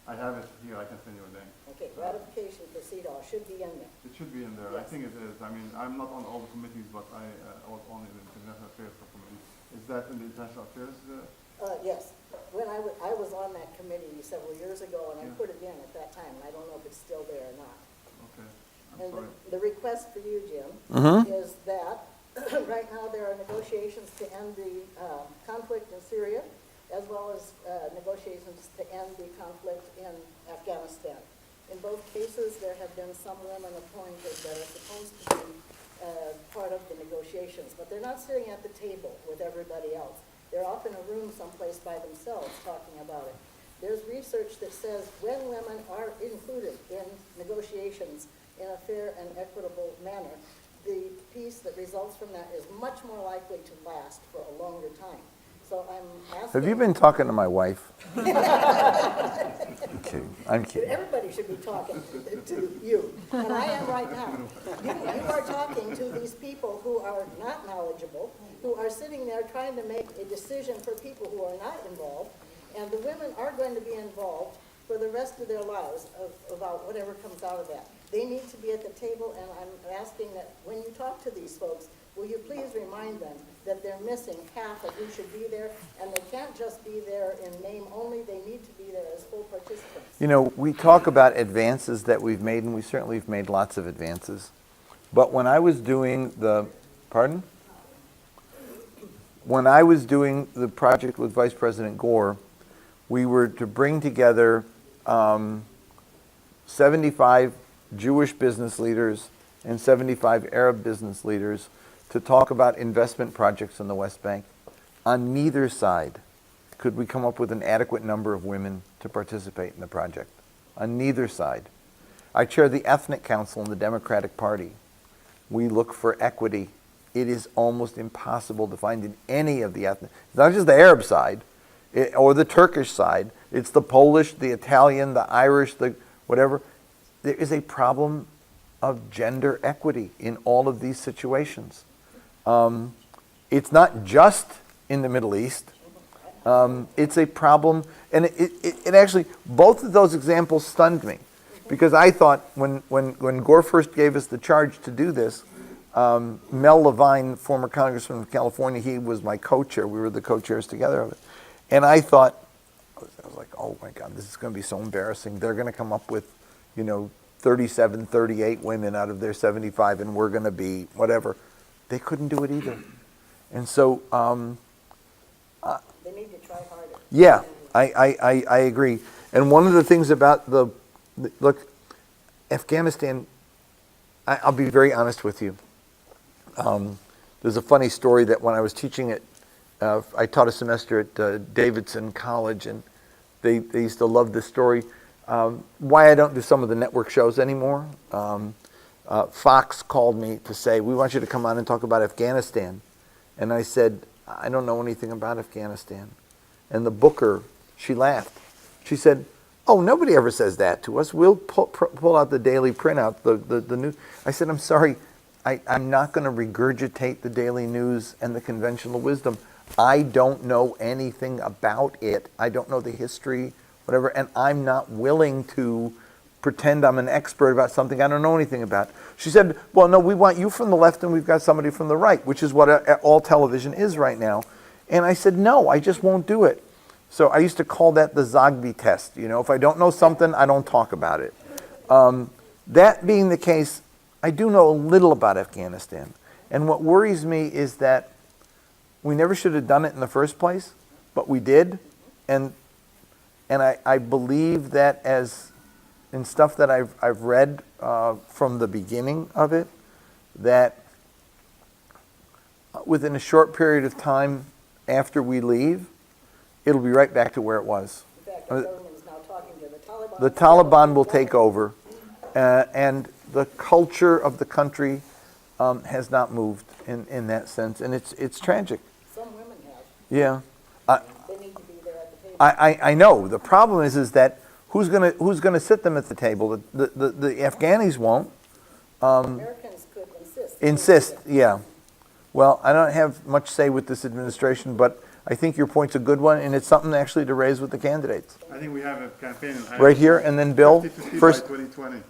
I have it here, I can send you a link. Okay, ratification for Cedar should be in there. It should be in there. I Yes. think it is. I mean, I'm not on all the committees, but I was on the International Affairs Committee. Is that in the International Affairs? Yes. When I was on that committee several years ago, and I Yeah. put it in at that time, and I don't know if it's still there or not. Okay, I'm And sorry. the request for you, Jim, is that right now there are negotiations to end the conflict in Syria, as well as negotiations to end the conflict in Afghanistan. In both cases, there have been some women appointed that are supposed to be part of the negotiations, but they're not sitting at the table with everybody else. They're off in a room someplace by themselves talking about it. There's research that says when women are included in negotiations in a fair and equitable manner, the peace that results from that is much more likely to last for a longer time. So I'm asking... Have you been talking to my wife? I'm kidding. Everybody should be talking to you, and I am right now. You are talking to these people who are not knowledgeable, who are sitting there trying to make a decision for people who are not involved, and the women are going to be involved for the rest of their lives about whatever comes out of that. They need to be at the table, and I'm asking that when you talk to these folks, will you please remind them that they're missing half of who should be there, and they can't just be there in name only, they need to be there as full participants. You know, we talk about advances that we've made, and we certainly have made lots of advances. But when I was doing pardon? When I was doing the project with Vice President Gore, we were to bring together 75 Jewish business leaders and 75 Arab business leaders to talk about investment projects in the West Bank. On neither side could we come up with an adequate number of women to participate in the project. On neither side. I chair the Ethnic Council in the Democratic Party. We look for equity. It is almost impossible to find in any of the ethnic, not just the Arab side or the Turkish side, it's the Polish, the Italian, the Irish, the whatever. There is a problem of gender equity in all of these situations. It's not just in the Middle East. It's a problem, and it actually, both of those examples stunned me, because I thought when Gore first gave us the charge to do this, Mel Levine, former congressman from California, he was my co-chair. We were the co-chairs together of it. And I thought, I was like, oh my God, this is going to be so embarrassing. They're going to come up with, 37, 38 women out of their 75, and we're going to be whatever. They couldn't do it either. And so... They need to try harder. Yeah, I agree. And one of the things about look, Afghanistan, I'll be very honest with you. There's a funny story that when I was teaching at, I taught a semester at Davidson College, and they used to love this story. Why I don't do some of the network shows anymore. Fox called me to say, we want you to come on and talk about Afghanistan. And I said, I don't know anything about Afghanistan. And the booker, she laughed. She said, oh, nobody ever says that to us. We'll pull out the daily printout, the news. I said, I'm sorry, I'm not going to regurgitate the daily news and the conventional wisdom. I don't know anything about it. I don't know the history, whatever, and I'm not willing to pretend I'm an expert about something I don't know anything about. She said, well, no, we want you from the left and we've got somebody from the right, which is what all television is right now. And I said, no, I just won't do it. So I used to call that the Zogby Test. If I don't know something, I don't talk about it. That being the case, I do know a little about Afghanistan. And what worries me is that we never should have done it in the first place, but we did. And I believe that as in stuff that I've read from the beginning of it, that within a short period of time after we leave, it'll be right back to where it was. In fact, the government is now talking to the Taliban. The Taliban will take over, and the culture of the country has not moved in that sense, and it's tragic. Some women have. Yeah, They need to be there at the table. I know. The problem is that who's gonna sit them at the table? The Afghanis won't. Americans could insist. Insist, yeah. Well, I don't have much say with this administration, but I think your point's a good one, and it's something actually to raise with the candidates. I think we have a campaign in Iowa. Right here, and then Bill. 50-50 First, by 2020.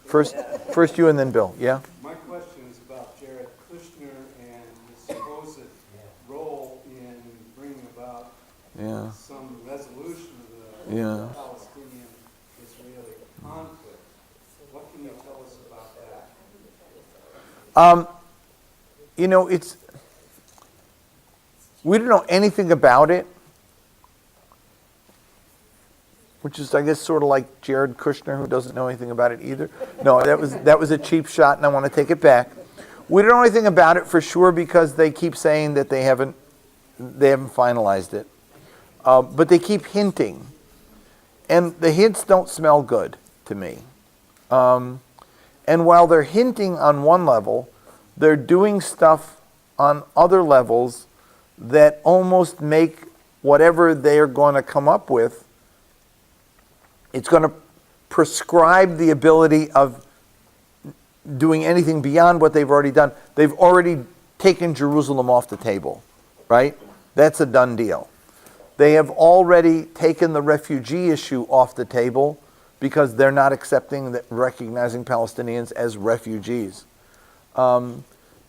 first you, and then Bill. Yeah. My question is about Jared Kushner and his supposed role in bringing about Yeah. some resolution of the Yeah. Palestinian-Israeli conflict. What can you tell us about that? You know, we don't know anything about it, which is, I guess, sort of like Jared Kushner, who doesn't know anything about it either. No, that was a cheap shot, and I want to take it back. We don't know anything about it for sure because they keep saying that they haven't finalized it, but they keep hinting, and the hints don't smell good to me. And while they're hinting on one level, they're doing stuff on other levels that almost make whatever they're going to come up with, it's going to prescribe the ability of doing anything beyond what they've already done. They've already taken Jerusalem off the table, right? That's a done deal. They have already taken the refugee issue off the table because they're not recognizing Palestinians as refugees.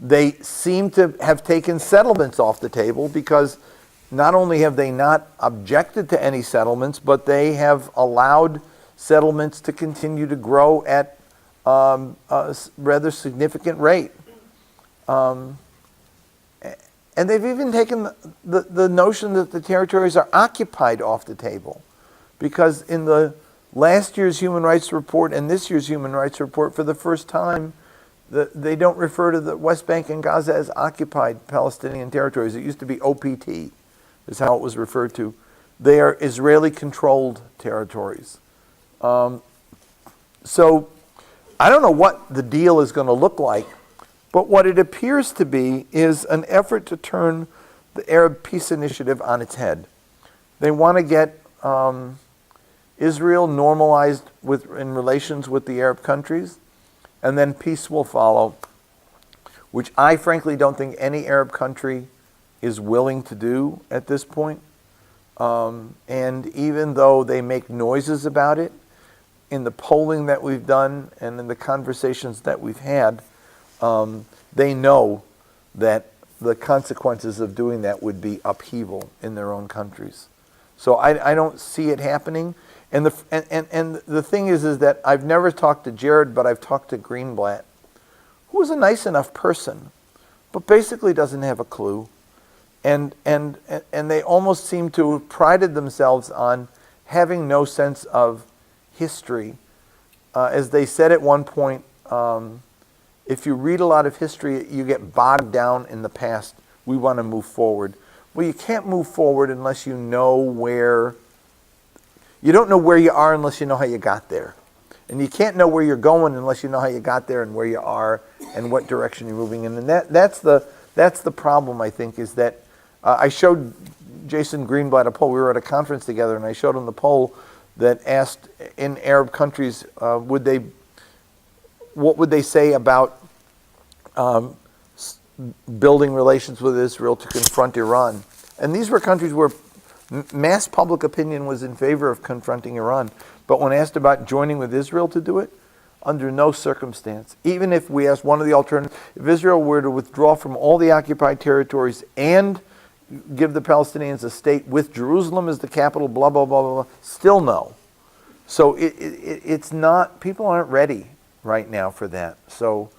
They seem to have taken settlements off the table because not only have they not objected to any settlements, but they have allowed settlements to continue to grow at a rather significant rate. And they've even taken the notion that the territories are occupied off the table, because in the last year's Human Rights Report and this year's Human Rights Report, for the first time, they don't refer to the West Bank and Gaza as occupied Palestinian territories. It used to be OPT, is how it was referred to. They are Israeli-controlled territories. So I don't know what the deal is going to look like, but what it appears to be is an effort to turn the Arab Peace Initiative on its head. They want to get Israel normalized in relations with the Arab countries, and then peace will follow, which I frankly don't think any Arab country is willing to do at this point. And even though they make noises about it, in the polling that we've done and in the conversations that we've had, they know that the consequences of doing that would be upheaval in their own countries. So I don't see it happening. And the thing is that I've never talked to Jared, but I've talked to Greenblatt, who is a nice enough person, but basically doesn't have a clue. And they almost seem to have prided themselves on having no sense of history. As they said at one point, if you read a lot of history, you get bogged down in the past. We want to move forward. Well, you can't move forward unless you know where. You don't know where you are unless you know how you got there. And you can't know where you're going unless you know how you got there and where you are and what direction you're moving in. And that's the problem, I think, is that I showed Jason Greenblatt a poll. We were at a conference together, and I showed him the poll that asked in Arab countries, what would they say about building relations with Israel to confront Iran? And these were countries where mass public opinion was in favor of confronting Iran. But when asked about joining with Israel to do it, under no circumstance. Even if we asked one of the alternatives, if Israel were to withdraw from all the occupied territories and give the Palestinians a state with Jerusalem as the capital, blah, blah, blah, blah, blah, still no. So it's not, people aren't ready right now for that. So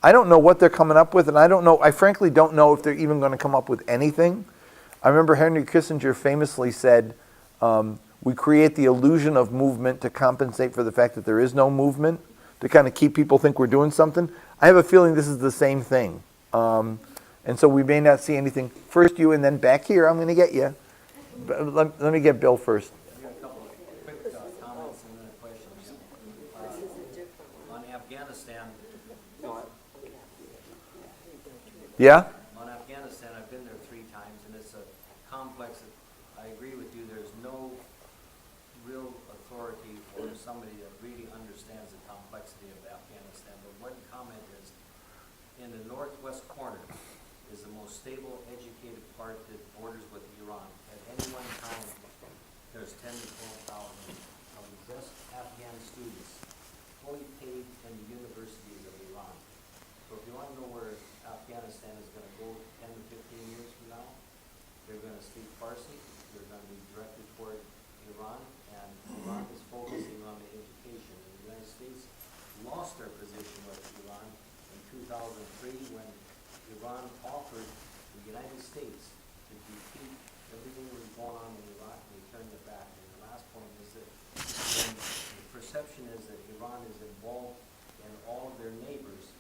I don't know what they're coming up with, and I frankly don't know if they're even going to come up with anything. I remember Henry Kissinger famously said, we create the illusion of movement to compensate for the fact that there is no movement, to kind of keep people think we're doing something. I have a feeling this is the same thing. And so we may not see anything. First you, and then back here, I'm going to get you. But let me get Bill first. I got a couple of quick comments and then a question. On Afghanistan, Yeah? on Afghanistan, I've been there 3 times, and it's a complex. I agree with you. There's no real authority or somebody that really understands the complexity of Afghanistan. But one comment is, in the northwest corner is the most stable, educated part that borders with Iran. At any one time, there's 10 to 12,000 of the best Afghan students fully paid in the universities of Iran. So if you want to know where Afghanistan is going to go 10 to 15 years from now, they're going to speak Farsi, they're going to be directed toward Iran, and Iran is focusing on the education. And the United States lost their position with Iran in 2003 when Iran offered the United States to defeat everything that was going on in Iraq, and they turned it back. And the last point is that the perception is that Iran is involved in all of their neighbors.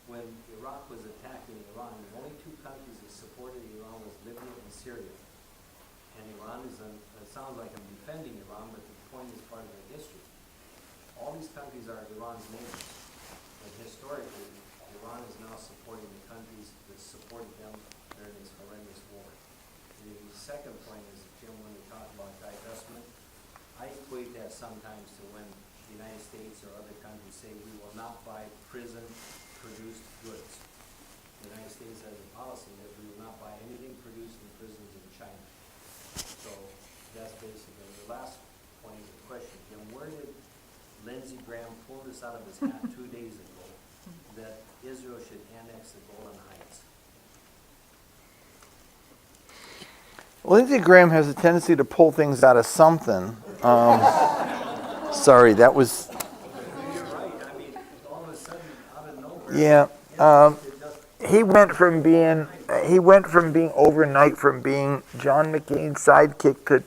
When Iraq was attacking Iran, the only 2 countries that supported Iran was Libya and Syria. And Iran is, it sounds like I'm defending Iran, but the point is part of their history. All these countries are Iran's neighbors. But historically, Iran is now supporting the countries that supported them during this horrendous war. The second point is, Jim, when we talk about divestment, I equate that sometimes to when the United States or other countries say we will not buy prison-produced goods. The United States has a policy that we will not buy anything produced in prisons in China. So that's basically the last point of the question. Jim, where did Lindsey Graham pull this out of his hat 2 days ago that Israel should annex the Golan Heights? Lindsey Graham has a tendency to pull things out of something. Sorry, that was... You're right. I mean, all of a sudden, out of nowhere. Yeah. He went from being overnight from being John McCain's sidekick to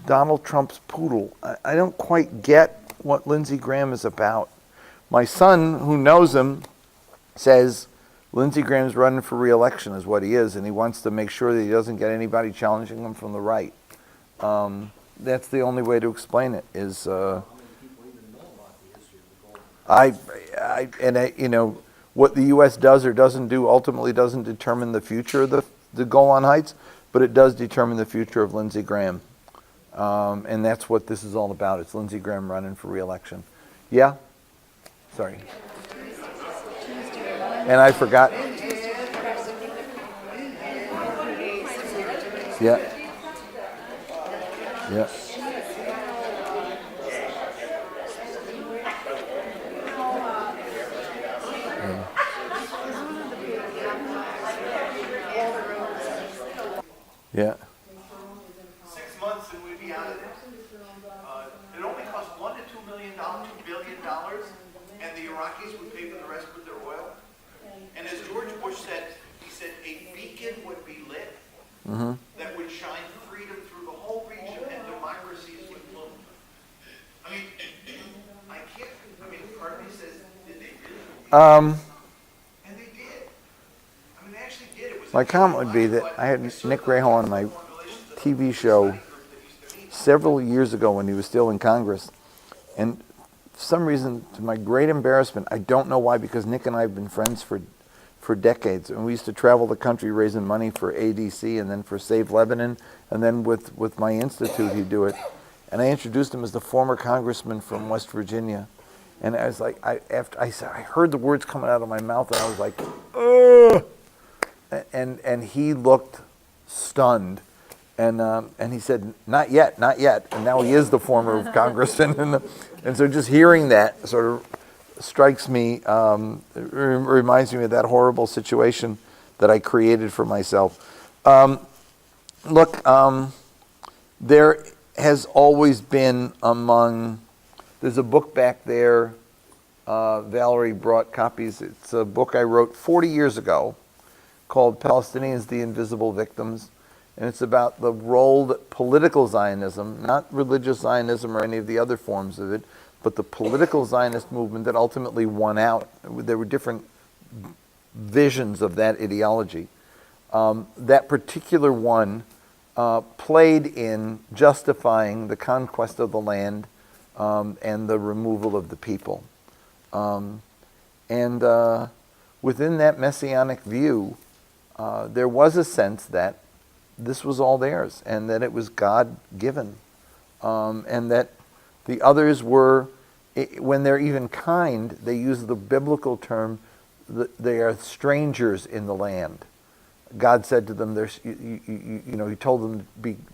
Donald Trump's poodle. I don't quite get what Lindsey Graham is about. My son, who knows him, says Lindsey Graham's running for re-election is what he is, and he wants to make sure that he doesn't get anybody challenging him from the right. That's the only way to explain it. Is How many people even know about the history of the Golan Heights? you know, what the U.S. does or doesn't do ultimately doesn't determine the future of the Golan Heights, but it does determine the future of Lindsey Graham. And that's what this is all about. It's Lindsey Graham running for re-election. Yeah? Sorry. And I forgot. Yeah. Yeah. Yeah. 6 months and we'd be out of there. It only cost $1 to $2 billion, and the Iraqis would pay for the rest with their oil. And as George Bush said, he said a beacon would be lit that would shine freedom through the whole region and democracies would bloom. I mean, I can't. I mean, part of me says, did they really? And they did. I mean, they actually did. It was My comment would be that I had Nick Rahal on my TV show several years ago when he was still in Congress. And for some reason, to my great embarrassment, I don't know why, because Nick and I have been friends for decades. And we used to travel the country raising money for ADC and then for Save Lebanon. And then with my institute, he'd do it. And I introduced him as the former congressman from West Virginia. And I was like, I heard the words coming out of my mouth, and I was like, ugh! And he looked stunned, and he said, "Not yet, not yet." And now he is the former congressman, and so just hearing that sort of strikes me, reminds me of that horrible situation that I created for myself. Look, there has always been there's a book back there. Valerie brought copies. It's a book I wrote 40 years ago, called Palestinians, the Invisible Victims. And it's about the role that political Zionism, not religious Zionism or any of the other forms of it, but the political Zionist movement that ultimately won out. There were different visions of that ideology. That particular one played in justifying the conquest of the land and the removal of the people. Within that messianic view, there was a sense that this was all theirs and that it was God-given. And that the others were, when they're even kind, they use the biblical term, they are strangers in the land. God said to them, He told them to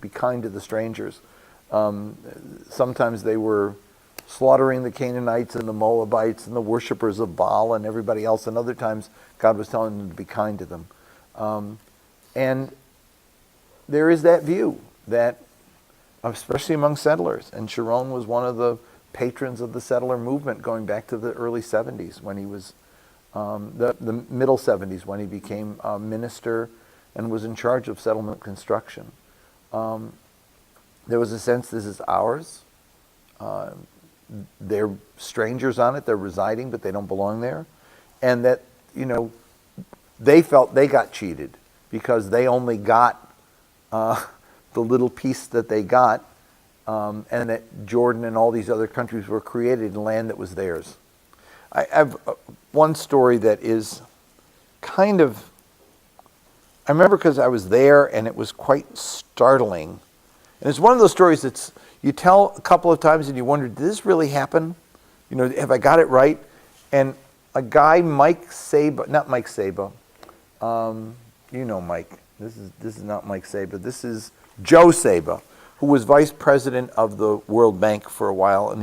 be kind to the strangers. Sometimes they were slaughtering the Canaanites and the Moabites and the worshipers of Baal and everybody else, and other times God was telling them to be kind to them. And there is that view that, especially among settlers, and Sharon was one of the patrons of the settler movement going back to the early 70s when he was, the middle 70s when he became a minister and was in charge of settlement construction. There was a sense this is ours. They're strangers on it, they're residing, but they don't belong there. And that, they felt they got cheated because they only got the little piece that they got, and that Jordan and all these other countries were created in land that was theirs. I have one story that is kind of, I remember because I was there and it was quite startling. And it's one of those stories that's, you tell a couple of times and you wonder, did this really happen? Have I got it right? And a guy, Mike Saba, not Mike Saba, Mike. This is not Mike Saba. This is Joe Saba, who was vice president of the World Bank for a while, and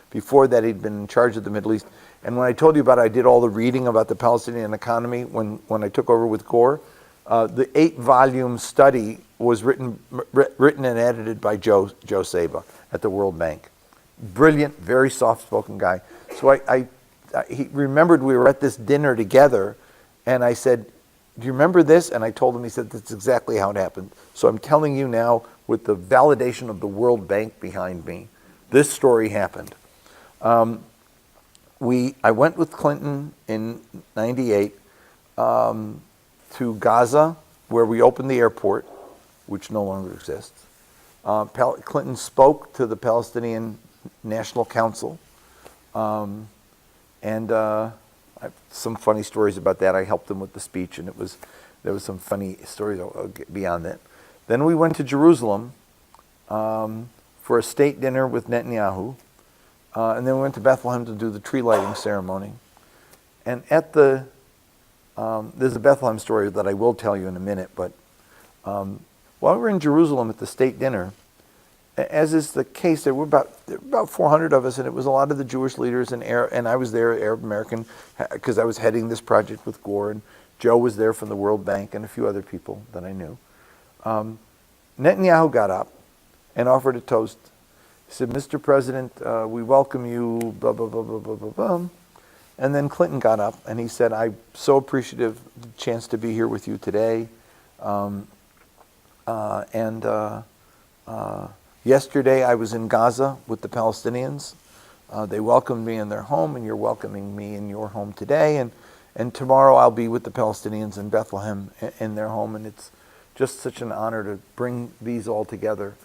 before that he'd been in charge of the Middle East. And when I told you about it, I did all the reading about the Palestinian economy when I took over with Gore. The 8-volume study was written and edited by Joe Saba at the World Bank. Brilliant, very soft-spoken guy. So he remembered we were at this dinner together, and I said, do you remember this? And I told him, he said, that's exactly how it happened. So I'm telling you now, with the validation of the World Bank behind me, this story happened. I went with Clinton in '98 to Gaza, where we opened the airport, which no longer exists. Clinton spoke to the Palestinian National Council, some funny stories about that. I helped him with the speech, and there was some funny stories beyond that. Then we went to Jerusalem for a state dinner with Netanyahu, and then we went to Bethlehem to do the tree lighting ceremony. And at there's a Bethlehem story that I will tell you in a minute, but while we were in Jerusalem at the state dinner, as is the case, there were about 400 of us, and it was a lot of the Jewish leaders, and I was there, Arab American, because I was heading this project with Gore, and Joe was there from the World Bank, and a few other people that I knew. Netanyahu got up and offered a toast. He said, Mr. President, we welcome you, blah, blah, blah, blah, blah, blah, blah. And then Clinton got up, and he said, I'm so appreciative of the chance to be here with you today. Yesterday I was in Gaza with the Palestinians. They welcomed me in their home, and you're welcoming me in your home today. And tomorrow I'll be with the Palestinians in Bethlehem in their home. And it's just such an honor to bring these all together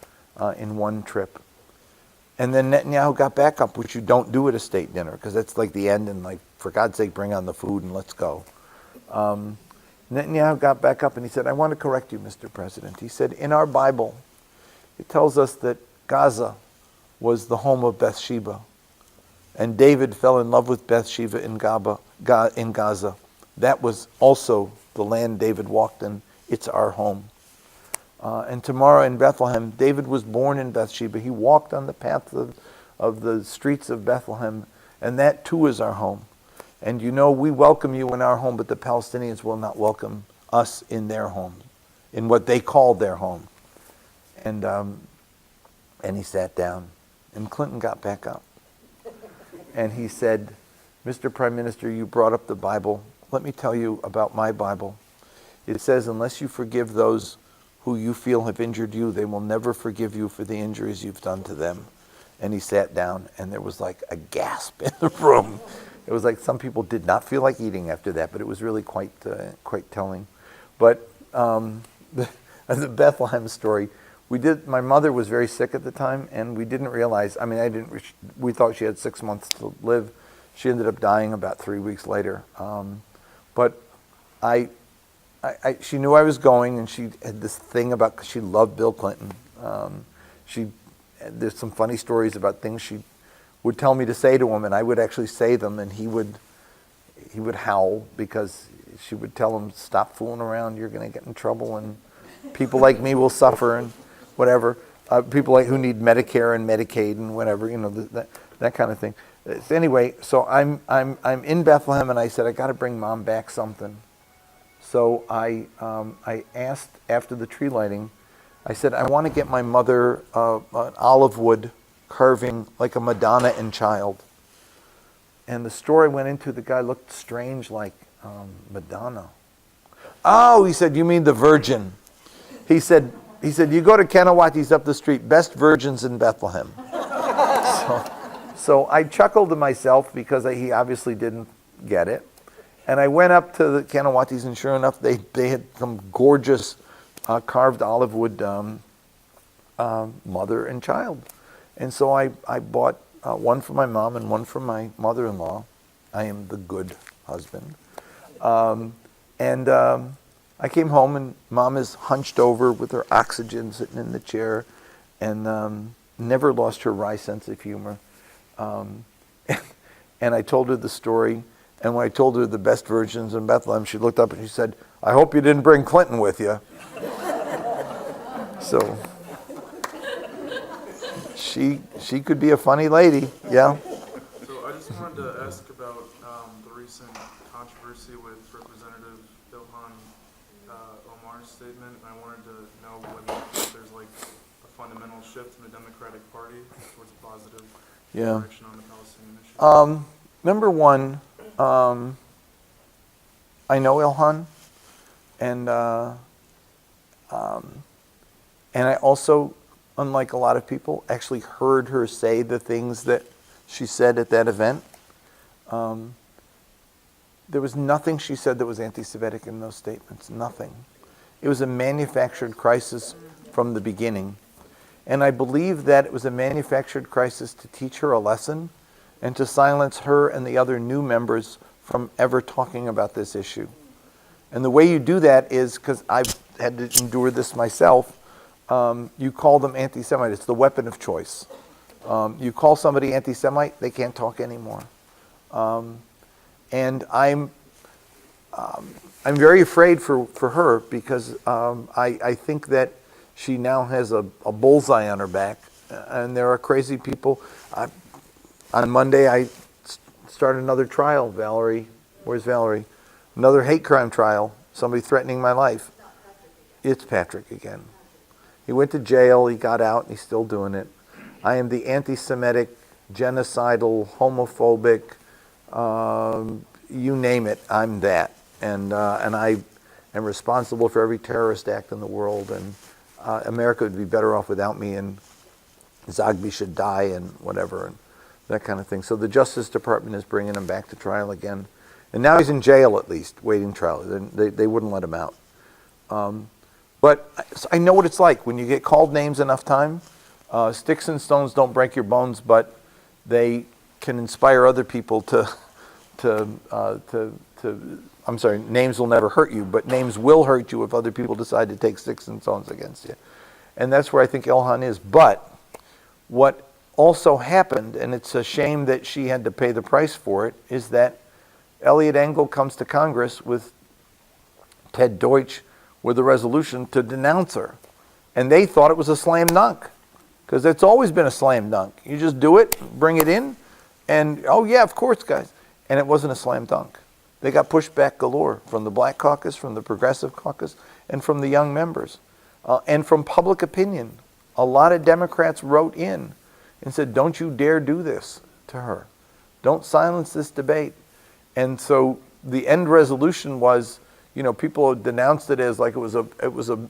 in one trip. And then Netanyahu got back up, which you don't do at a state dinner, because that's like the end, and like, for God's sake, bring on the food and let's go. Netanyahu got back up and he said, I want to correct you, Mr. President. He said, in our Bible, it tells us that Gaza was the home of Bathsheba, and David fell in love with Bathsheba in Gaza. That was also the land David walked in. It's our home. And tomorrow in Bethlehem, David was born in Bathsheba. He walked on the path of the streets of Bethlehem, and that too is our home. And we welcome you in our home, but the Palestinians will not welcome us in their home, in what they call their home. And he sat down, and Clinton got back up. And he said, Mr. Prime Minister, you brought up the Bible. Let me tell you about my Bible. It says, unless you forgive those who you feel have injured you, they will never forgive you for the injuries you've done to them. And he sat down, and there was like a gasp in the room. It was like some people did not feel like eating after that, but it was really quite telling. But the Bethlehem story, my mother was very sick at the time, and we didn't realize, we thought she had 6 months to live. She ended up dying about 3 weeks later. But she knew I was going, and she had this thing about, cause she loved Bill Clinton. There's some funny stories about things she would tell me to say to him, and I would actually say them, and he would howl because she would tell him, stop fooling around, you're going to get in trouble, and people like me will suffer, and whatever. People who need Medicare and Medicaid and whatever, that kind of thing. Anyway, so I'm in Bethlehem, and I said, I got to bring Mom back something. So I asked after the tree lighting, I said, I want to get my mother an olive wood carving like a Madonna and Child. And the store I went into, the guy looked strange, like, Madonna. Oh, he said, you mean the Virgin? He said, you go to Kanawati's up the street, best virgins in Bethlehem. So I chuckled to myself because he obviously didn't get it. And I went up to the Kanawati's, and sure enough, they had some gorgeous carved olive wood mother and child. And so I bought one for my mom and one for my mother-in-law. I am the good husband. I came home, and Mom is hunched over with her oxygen sitting in the chair, and never lost her wry sense of humor. And I told her the story, and when I told her the best virgins in Bethlehem, she looked up and she said, I hope you didn't bring Clinton with you. So she could be a funny lady, yeah. So I just wanted to ask about the recent controversy with Representative Ilhan Omar's statement. I wanted to know whether there's like a fundamental shift in the Democratic Party towards a positive direction on the Palestinian issue. Number one, I know Ilhan, and I also, unlike a lot of people, actually heard her say the things that she said at that event. There was nothing she said that was anti-Semitic in those statements, nothing. It was a manufactured crisis from the beginning. And I believe that it was a manufactured crisis to teach her a lesson and to silence her and the other new members from ever talking about this issue. And the way you do that is, because I've had to endure this myself, you call them anti-Semite. It's the weapon of choice. You call somebody anti-Semite, they can't talk anymore. And I'm very afraid for her because I think that she now has a bullseye on her back, and there are crazy people. On Monday, I started another trial, Valerie. Where's Valerie? Another hate crime trial, somebody threatening my life. It's Patrick again. He went to jail, he got out, and he's still doing it. I am the anti-Semitic, genocidal, homophobic, you name it, I'm that. And I am responsible for every terrorist act in the world, and America would be better off without me, and Zogby should die, and whatever, and that kind of thing. So the Justice Department is bringing him back to trial again. And now he's in jail, at least, waiting trial. They wouldn't let him out. But I know what it's like when you get called names enough time. Sticks and stones don't break your bones, but they can inspire other people I'm sorry, names will never hurt you, but names will hurt you if other people decide to take sticks and stones against you. And that's where I think Ilhan is. But what also happened, and it's a shame that she had to pay the price for it, is that Eliot Engel comes to Congress with Ted Deutsch with a resolution to denounce her. And they thought it was a slam dunk, because it's always been a slam dunk. You just do it, bring it in, and oh yeah, of course, guys. And it wasn't a slam dunk. They got pushed back galore from the Black Caucus, from the Progressive Caucus, and from the young members, and from public opinion. A lot of Democrats wrote in and said, don't you dare do this to her. Don't silence this debate. And so the end resolution was, people denounced it as like it was a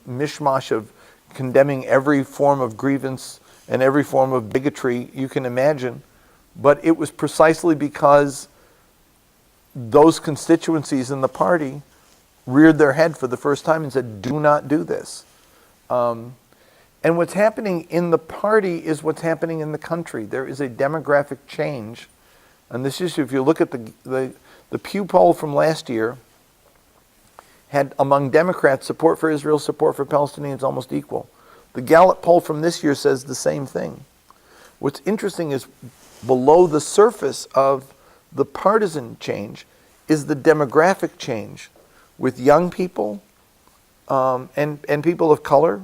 mishmash of condemning every form of grievance and every form of bigotry you can imagine. But it was precisely because those constituencies in the party reared their head for the first time and said, do not do this. And what's happening in the party is what's happening in the country. There is a demographic change. And this issue, if you look at the Pew poll from last year, had among Democrats support for Israel, support for Palestinians almost equal. The Gallup poll from this year says the same thing. What's interesting is below the surface of the partisan change is the demographic change with young people and people of color,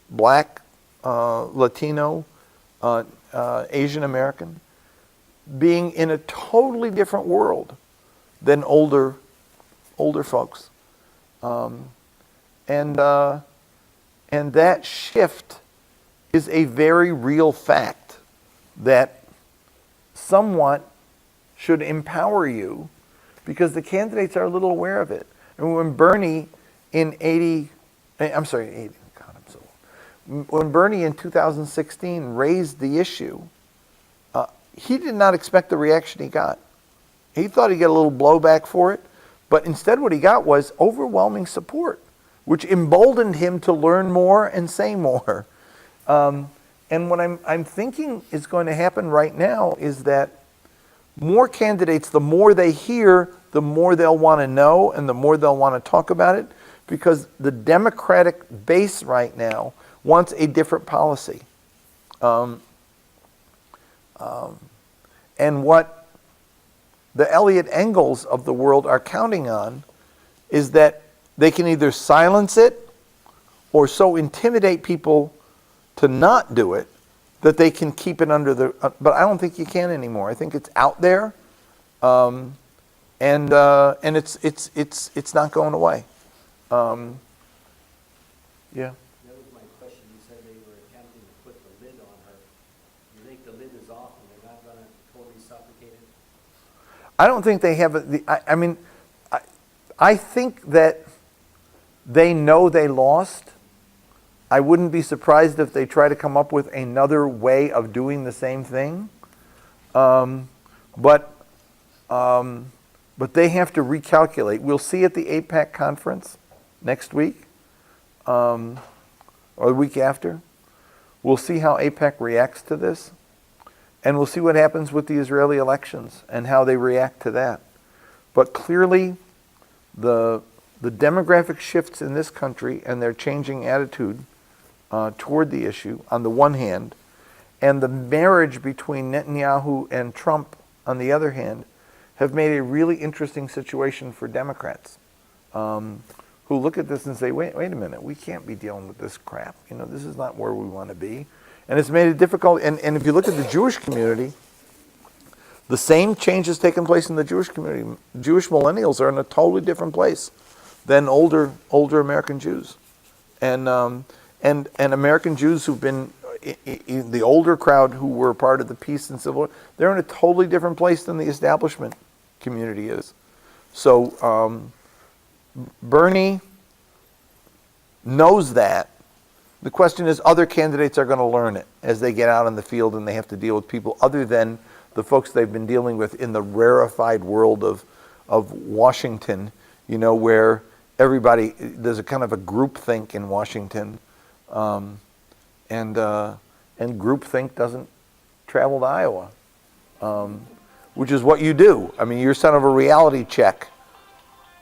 black, Latino, Asian American, being in a totally different world than older folks. And that shift is a very real fact that somewhat should empower you, because the candidates are a little aware of it. And when Bernie in 80, I'm sorry, 80, God, I'm so old. When Bernie in 2016 raised the issue, he did not expect the reaction he got. He thought he'd get a little blowback for it, but instead what he got was overwhelming support, which emboldened him to learn more and say more. And what I'm thinking is going to happen right now is that more candidates, the more they hear, the more they'll want to know and the more they'll want to talk about it, because the Democratic base right now wants a different policy. And what the Elliot Engels of the world are counting on is that they can either silence it or so intimidate people to not do it that they can keep it under the. But I don't think you can anymore. I think it's out there, and it's not going away. Yeah. That was my question. You said they were attempting to put the lid on her. You think the lid is off and they're not going to totally suffocate it? I don't think they have. I think that they know they lost. I wouldn't be surprised if they try to come up with another way of doing the same thing. But they have to recalculate. We'll see at the AIPAC conference next week, or the week after. We'll see how AIPAC reacts to this. And we'll see what happens with the Israeli elections and how they react to that. But clearly, the demographic shifts in this country and their changing attitude toward the issue, on the one hand, and the marriage between Netanyahu and Trump, on the other hand, have made a really interesting situation for Democrats who look at this and say, wait a minute, we can't be dealing with this crap. This is not where we want to be. And it's made it difficult. And if you look at the Jewish community, the same change has taken place in the Jewish community. Jewish millennials are in a totally different place than older American Jews. And American Jews who've been, in the older crowd who were part of the peace and civil war, they're in a totally different place than the establishment community is. So Bernie knows that. The question is, other candidates are going to learn it as they get out in the field and they have to deal with people other than the folks they've been dealing with in the rarefied world of Washington, where everybody, there's a kind of a groupthink in Washington, and groupthink doesn't travel to Iowa, which is what you do. I mean, you're sort of a reality check.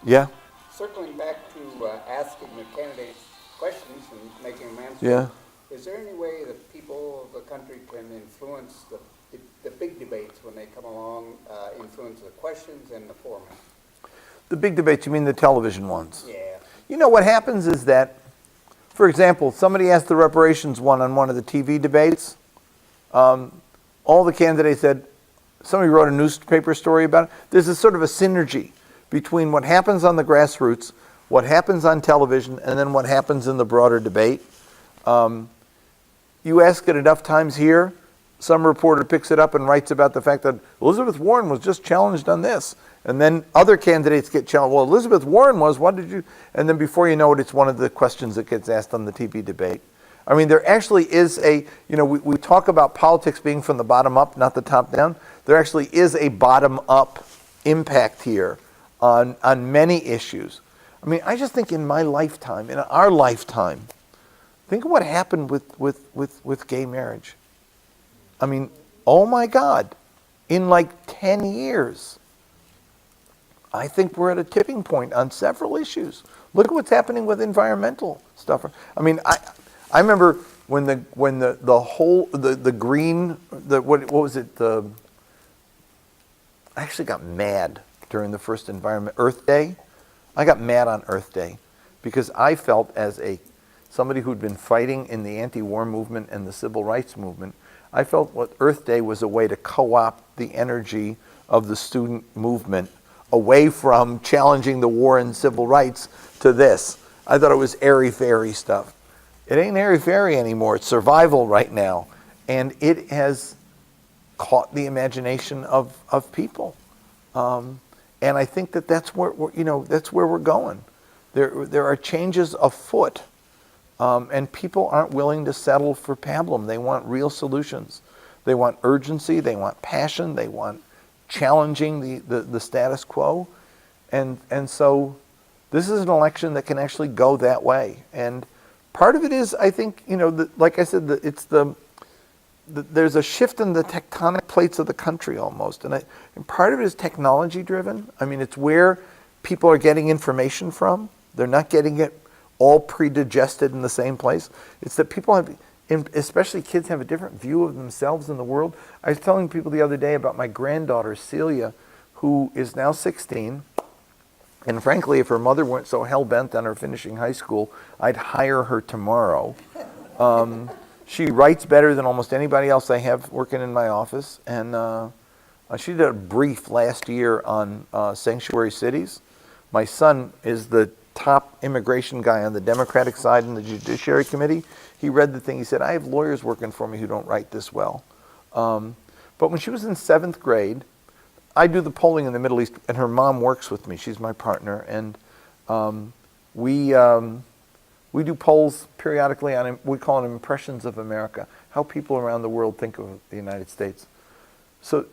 Yeah? Circling back to asking the candidates questions and making them answer. Yeah. Is there any way that people of the country can influence the big debates when they come along, influence the questions and the format? The big debates, you mean the television ones? Yeah. What happens is that, for example, somebody asked the reparations one on one of the TV debates. All the candidates said, somebody wrote a newspaper story about it. There's a sort of a synergy between what happens on the grassroots, what happens on television, and then what happens in the broader debate. You ask it enough times here, some reporter picks it up and writes about the fact that Elizabeth Warren was just challenged on this. And then other candidates get challenged. Well, Elizabeth Warren was, what did you? And then before you know it, it's one of the questions that gets asked on the TV debate. I mean, there actually is we talk about politics being from the bottom up, not the top down. There actually is a bottom up impact here on many issues. I mean, I just think in my lifetime, in our lifetime, think of what happened with gay marriage. I mean, oh my God, in like 10 years, I think we're at a tipping point on several issues. Look at what's happening with environmental stuff. I mean, I remember when what was it? I actually got mad during the first Earth Day. I got mad on Earth Day because I felt as somebody who'd been fighting in the anti-war movement and the civil rights movement, I felt what Earth Day was a way to co-opt the energy of the student movement away from challenging the war and civil rights to this. I thought it was airy-fairy stuff. It ain't airy-fairy anymore. It's survival right now. And it has caught the imagination of people. And I think that's where we're going. There are changes afoot. And people aren't willing to settle for pablum. They want real solutions. They want urgency. They want passion. They want challenging the status quo. And so this is an election that can actually go that way. And part of it is, I think, like I said, there's a shift in the tectonic plates of the country almost. And part of it is technology driven. I mean, it's where people are getting information from. They're not getting it all pre-digested in the same place. It's that people have, especially kids, have a different view of themselves in the world. I was telling people the other day about my granddaughter, Celia, who is now 16. And frankly, if her mother weren't so hell-bent on her finishing high school, I'd hire her tomorrow. She writes better than almost anybody else I have working in my office. And she did a brief last year on sanctuary cities. My son is the top immigration guy on the Democratic side in the Judiciary Committee. He read the thing. He said, I have lawyers working for me who don't write this well. But when she was in 7th grade, I do the polling in the Middle East, and her mom works with me. She's my partner. And we do polls periodically on, we call it Impressions of America, how people around the world think of the United States. So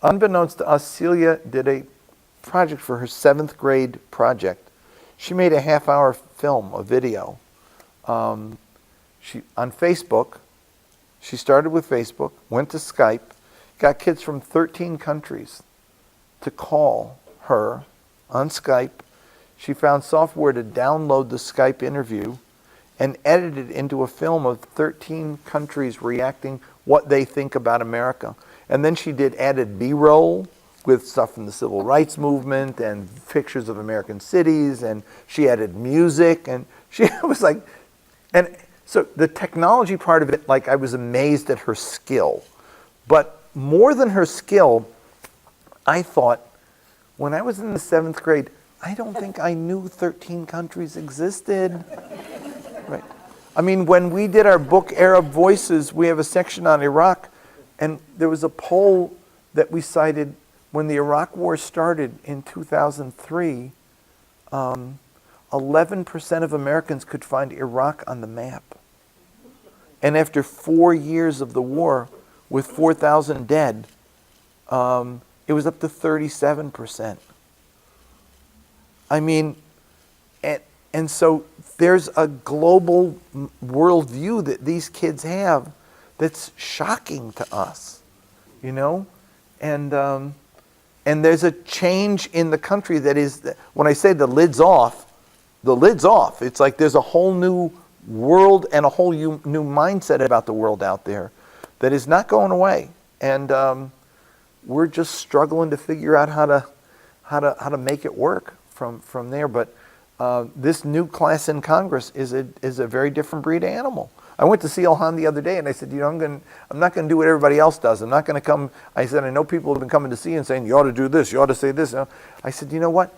unbeknownst to us, Celia did a project for her 7th grade project. She made a half-hour film, a video. On Facebook, she started with Facebook, went to Skype, got kids from 13 countries to call her on Skype. She found software to download the Skype interview and edited it into a film of 13 countries reacting what they think about America. And then she added B-roll with stuff from the civil rights movement and pictures of American cities, and she added music, and she was like, and so the technology part of it, like, I was amazed at her skill. But more than her skill, I thought, when I was in the 7th grade, I don't think I knew 13 countries existed. Right. I mean, when we did our book, Arab Voices, we have a section on Iraq, and there was a poll that we cited when the Iraq War started in 2003. 11% of Americans could find Iraq on the map. And after 4 years of the war, with 4,000 dead, it was up to 37%. I mean, and so there's a global worldview that these kids have that's shocking to us, and there's a change in the country that is, when I say the lid's off. It's like there's a whole new world and a whole new mindset about the world out there that is not going away, and we're just struggling to figure out how to make it work from there. But this new class in Congress is a very different breed of animal. I went to see Ilhan the other day, and I said, I'm not going to do what everybody else does. I'm not going to come. I said, I know people have been coming to see you and saying, you ought to do this, you ought to say this. I said, you know what?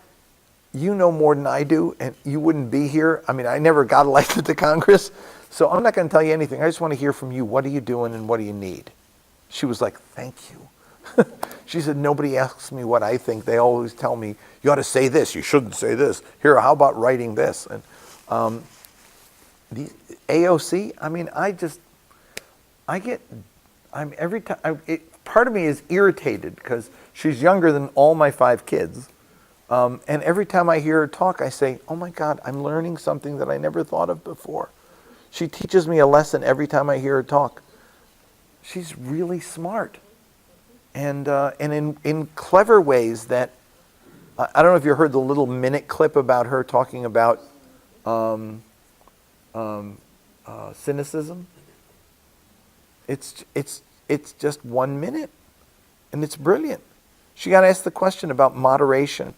You know more than I do, and you wouldn't be here. I mean, I never got elected to Congress, so I'm not going to tell you anything. I just want to hear from you. What are you doing, and what do you need? She was like, thank you. She said, nobody asks me what I think. They always tell me, you ought to say this, you shouldn't say this. Here, how about writing this? And the AOC, I mean, every time, part of me is irritated because she's younger than all my 5 kids. And every time I hear her talk, I say, oh my God, I'm learning something that I never thought of before. She teaches me a lesson every time I hear her talk. She's really smart. And in clever ways that, I don't know if you heard the little minute clip about her talking about cynicism. It's just 1 minute, and it's brilliant. She got asked the question about moderation,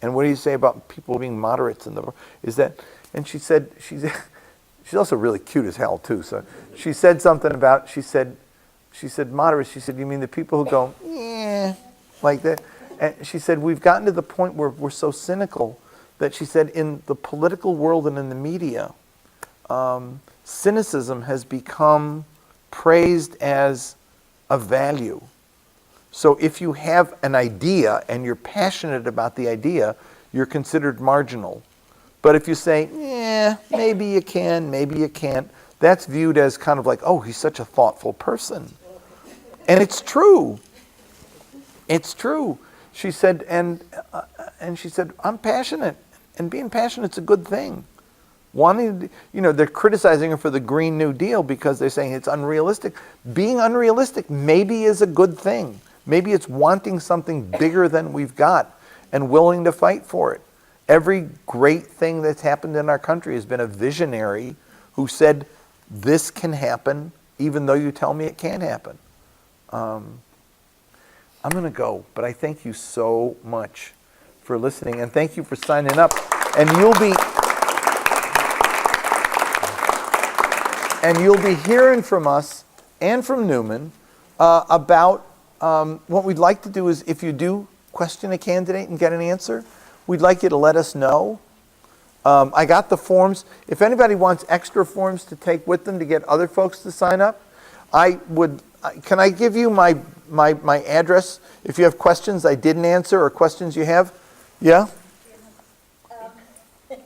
and what do you say about people being moderates in the? Is that? And she said she's also really cute as hell too. So she said something about she said moderate. She said, you mean the people who go yeah like that? And she said we've gotten to the point where we're so cynical that she said in the political world and in the media, cynicism has become praised as a value. So if you have an idea and you're passionate about the idea, you're considered marginal. But if you say, yeah, maybe you can, maybe you can't, that's viewed as kind of like, oh, he's such a thoughtful person. And it's true. It's true. She said, and she said, I'm passionate, and being passionate's a good thing. They're criticizing her for the Green New Deal because they're saying it's unrealistic. Being unrealistic maybe is a good thing. Maybe it's wanting something bigger than we've got and willing to fight for it. Every great thing that's happened in our country has been a visionary who said, this can happen even though you tell me it can't happen. I'm going to go, but I thank you so much for listening, and thank you for signing up. And you'll be hearing from us and from Newman about what we'd like to do is, if you do question a candidate and get an answer, we'd like you to let us know. I got the forms. If anybody wants extra forms to take with them to get other folks to sign up, can I give you my address if you have questions I didn't answer or questions you have? Yeah? Yes.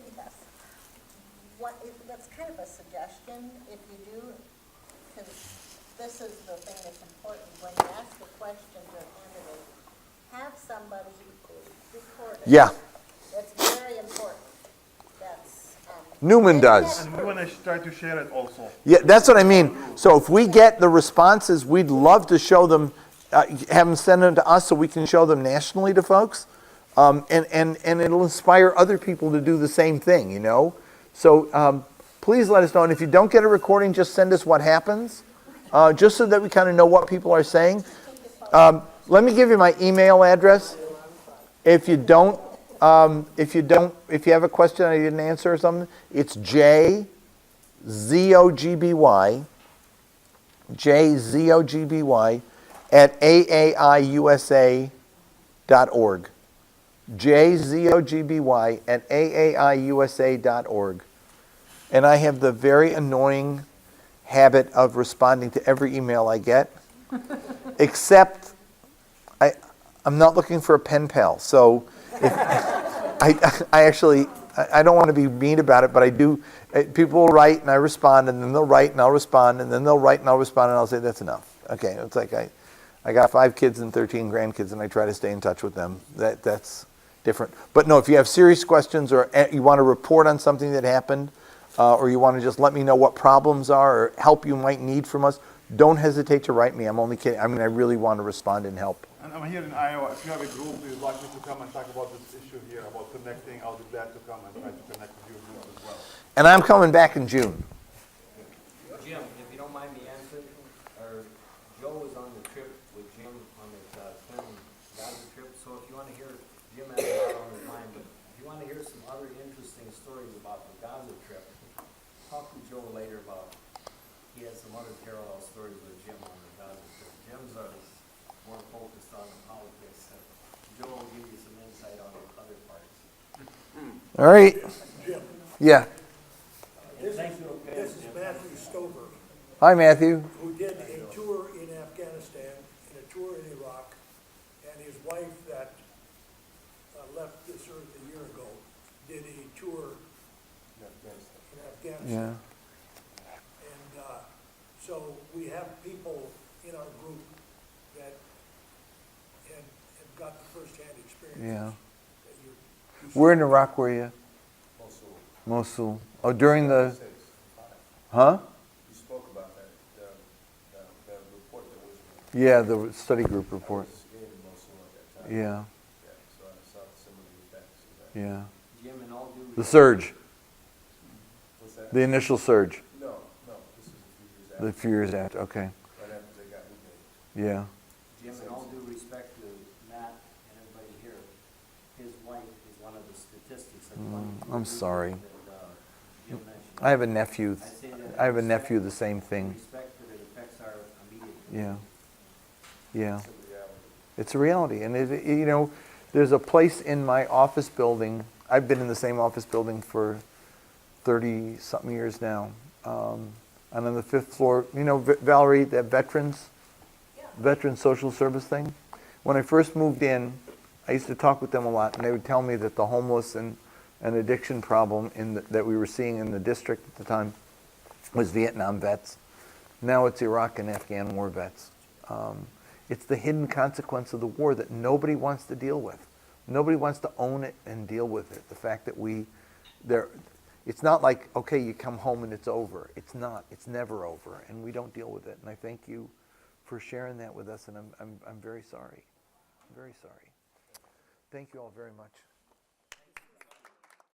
That's kind of a suggestion. If you do, because this is the thing that's important, when you ask a question to a candidate, have somebody record it. Yeah. That's very important. Newman does. And we want to try to share it also. Yeah, that's what I mean. So if we get the responses, we'd love to show them, have them send them to us so we can show them nationally to folks. And it'll inspire other people to do the same thing, you know? So please let us know. And if you don't get a recording, just send us what happens, just so that we kind of know what people are saying. Let me give you my email address. If you have a question I didn't answer or something, it's JZOGBY at aaiusa.org. JZOGBY at aaiusa.org. And I have the very annoying habit of responding to every email I get, except I'm not looking for a pen pal. So I don't want to be mean about it, but I do. People will write and I respond, and then they'll write and I'll respond, and then they'll write and I'll respond, and I'll say, that's enough. Okay, it's like I got 5 kids and 13 grandkids, and I try to stay in touch with them. That's different. But no, if you have serious questions or you want to report on something that happened, or you want to just let me know what problems are or help you might need from us, don't hesitate to write me. I'm only kidding. I mean, I really want to respond and help. And I'm here in Iowa. If you have a group you'd like me to come and talk about this issue here, about connecting, I'll be glad to come and try to connect with your group as well. And I'm coming back in June. Jim, if you don't mind me answering, Joe was on the trip with Jim on the twin Gaza trip, so if you want to hear, Jim has a lot on his mind, but if you want to hear some other interesting stories about the Gaza trip, talk to Joe later about, he has some other parallel stories with Jim on the Gaza trip. Jim's more focused on the politics. Joe will give you some insight on the other parts. All right. Jim, Yeah. this is Matthew Stover, Hi, Matthew. who did a tour in Afghanistan and a tour in Iraq in Afghanistan. Yeah. And so we have people in our group that have got the first-hand experience. Yeah. That you Where in Iraq were you? Mosul. Oh, during the, huh? You spoke about that, the report that was Yeah, the study group report. in Mosul at that time. Yeah, Yeah, so I saw some of the effects of that. yeah. Jim, in all due The surge, What's that? the initial surge, No, this is a few years after, the few years after, okay. right after they got moved. Yeah, Jim, in all due respect to Matt and everybody here, his wife is one of the statistics of I'm sorry. that, Jim mentioned. I have a nephew, I say that I have a in nephew, respect- the same in thing. respect that it affects our immediate. Yeah, yeah. It's a reality. It's a reality, and you know, there's a place in my office building. I've been in the same office building for 30-something years now, and on the 5th floor, you know, Valerie, that veteran social service thing. When I first moved in, I used to talk with them a lot, and they would tell me that the homeless and addiction problem that we were seeing in the district at the time was Vietnam vets. Now it's Iraq and Afghan war vets. It's the hidden consequence of the war that nobody wants to deal with. Nobody wants to own it and deal with it. The fact that it's not like, okay, you come home and it's over. It's not. It's never over, and we don't deal with it. And I thank you for sharing that with us, and I'm very sorry. I'm very sorry. Thank you all very much.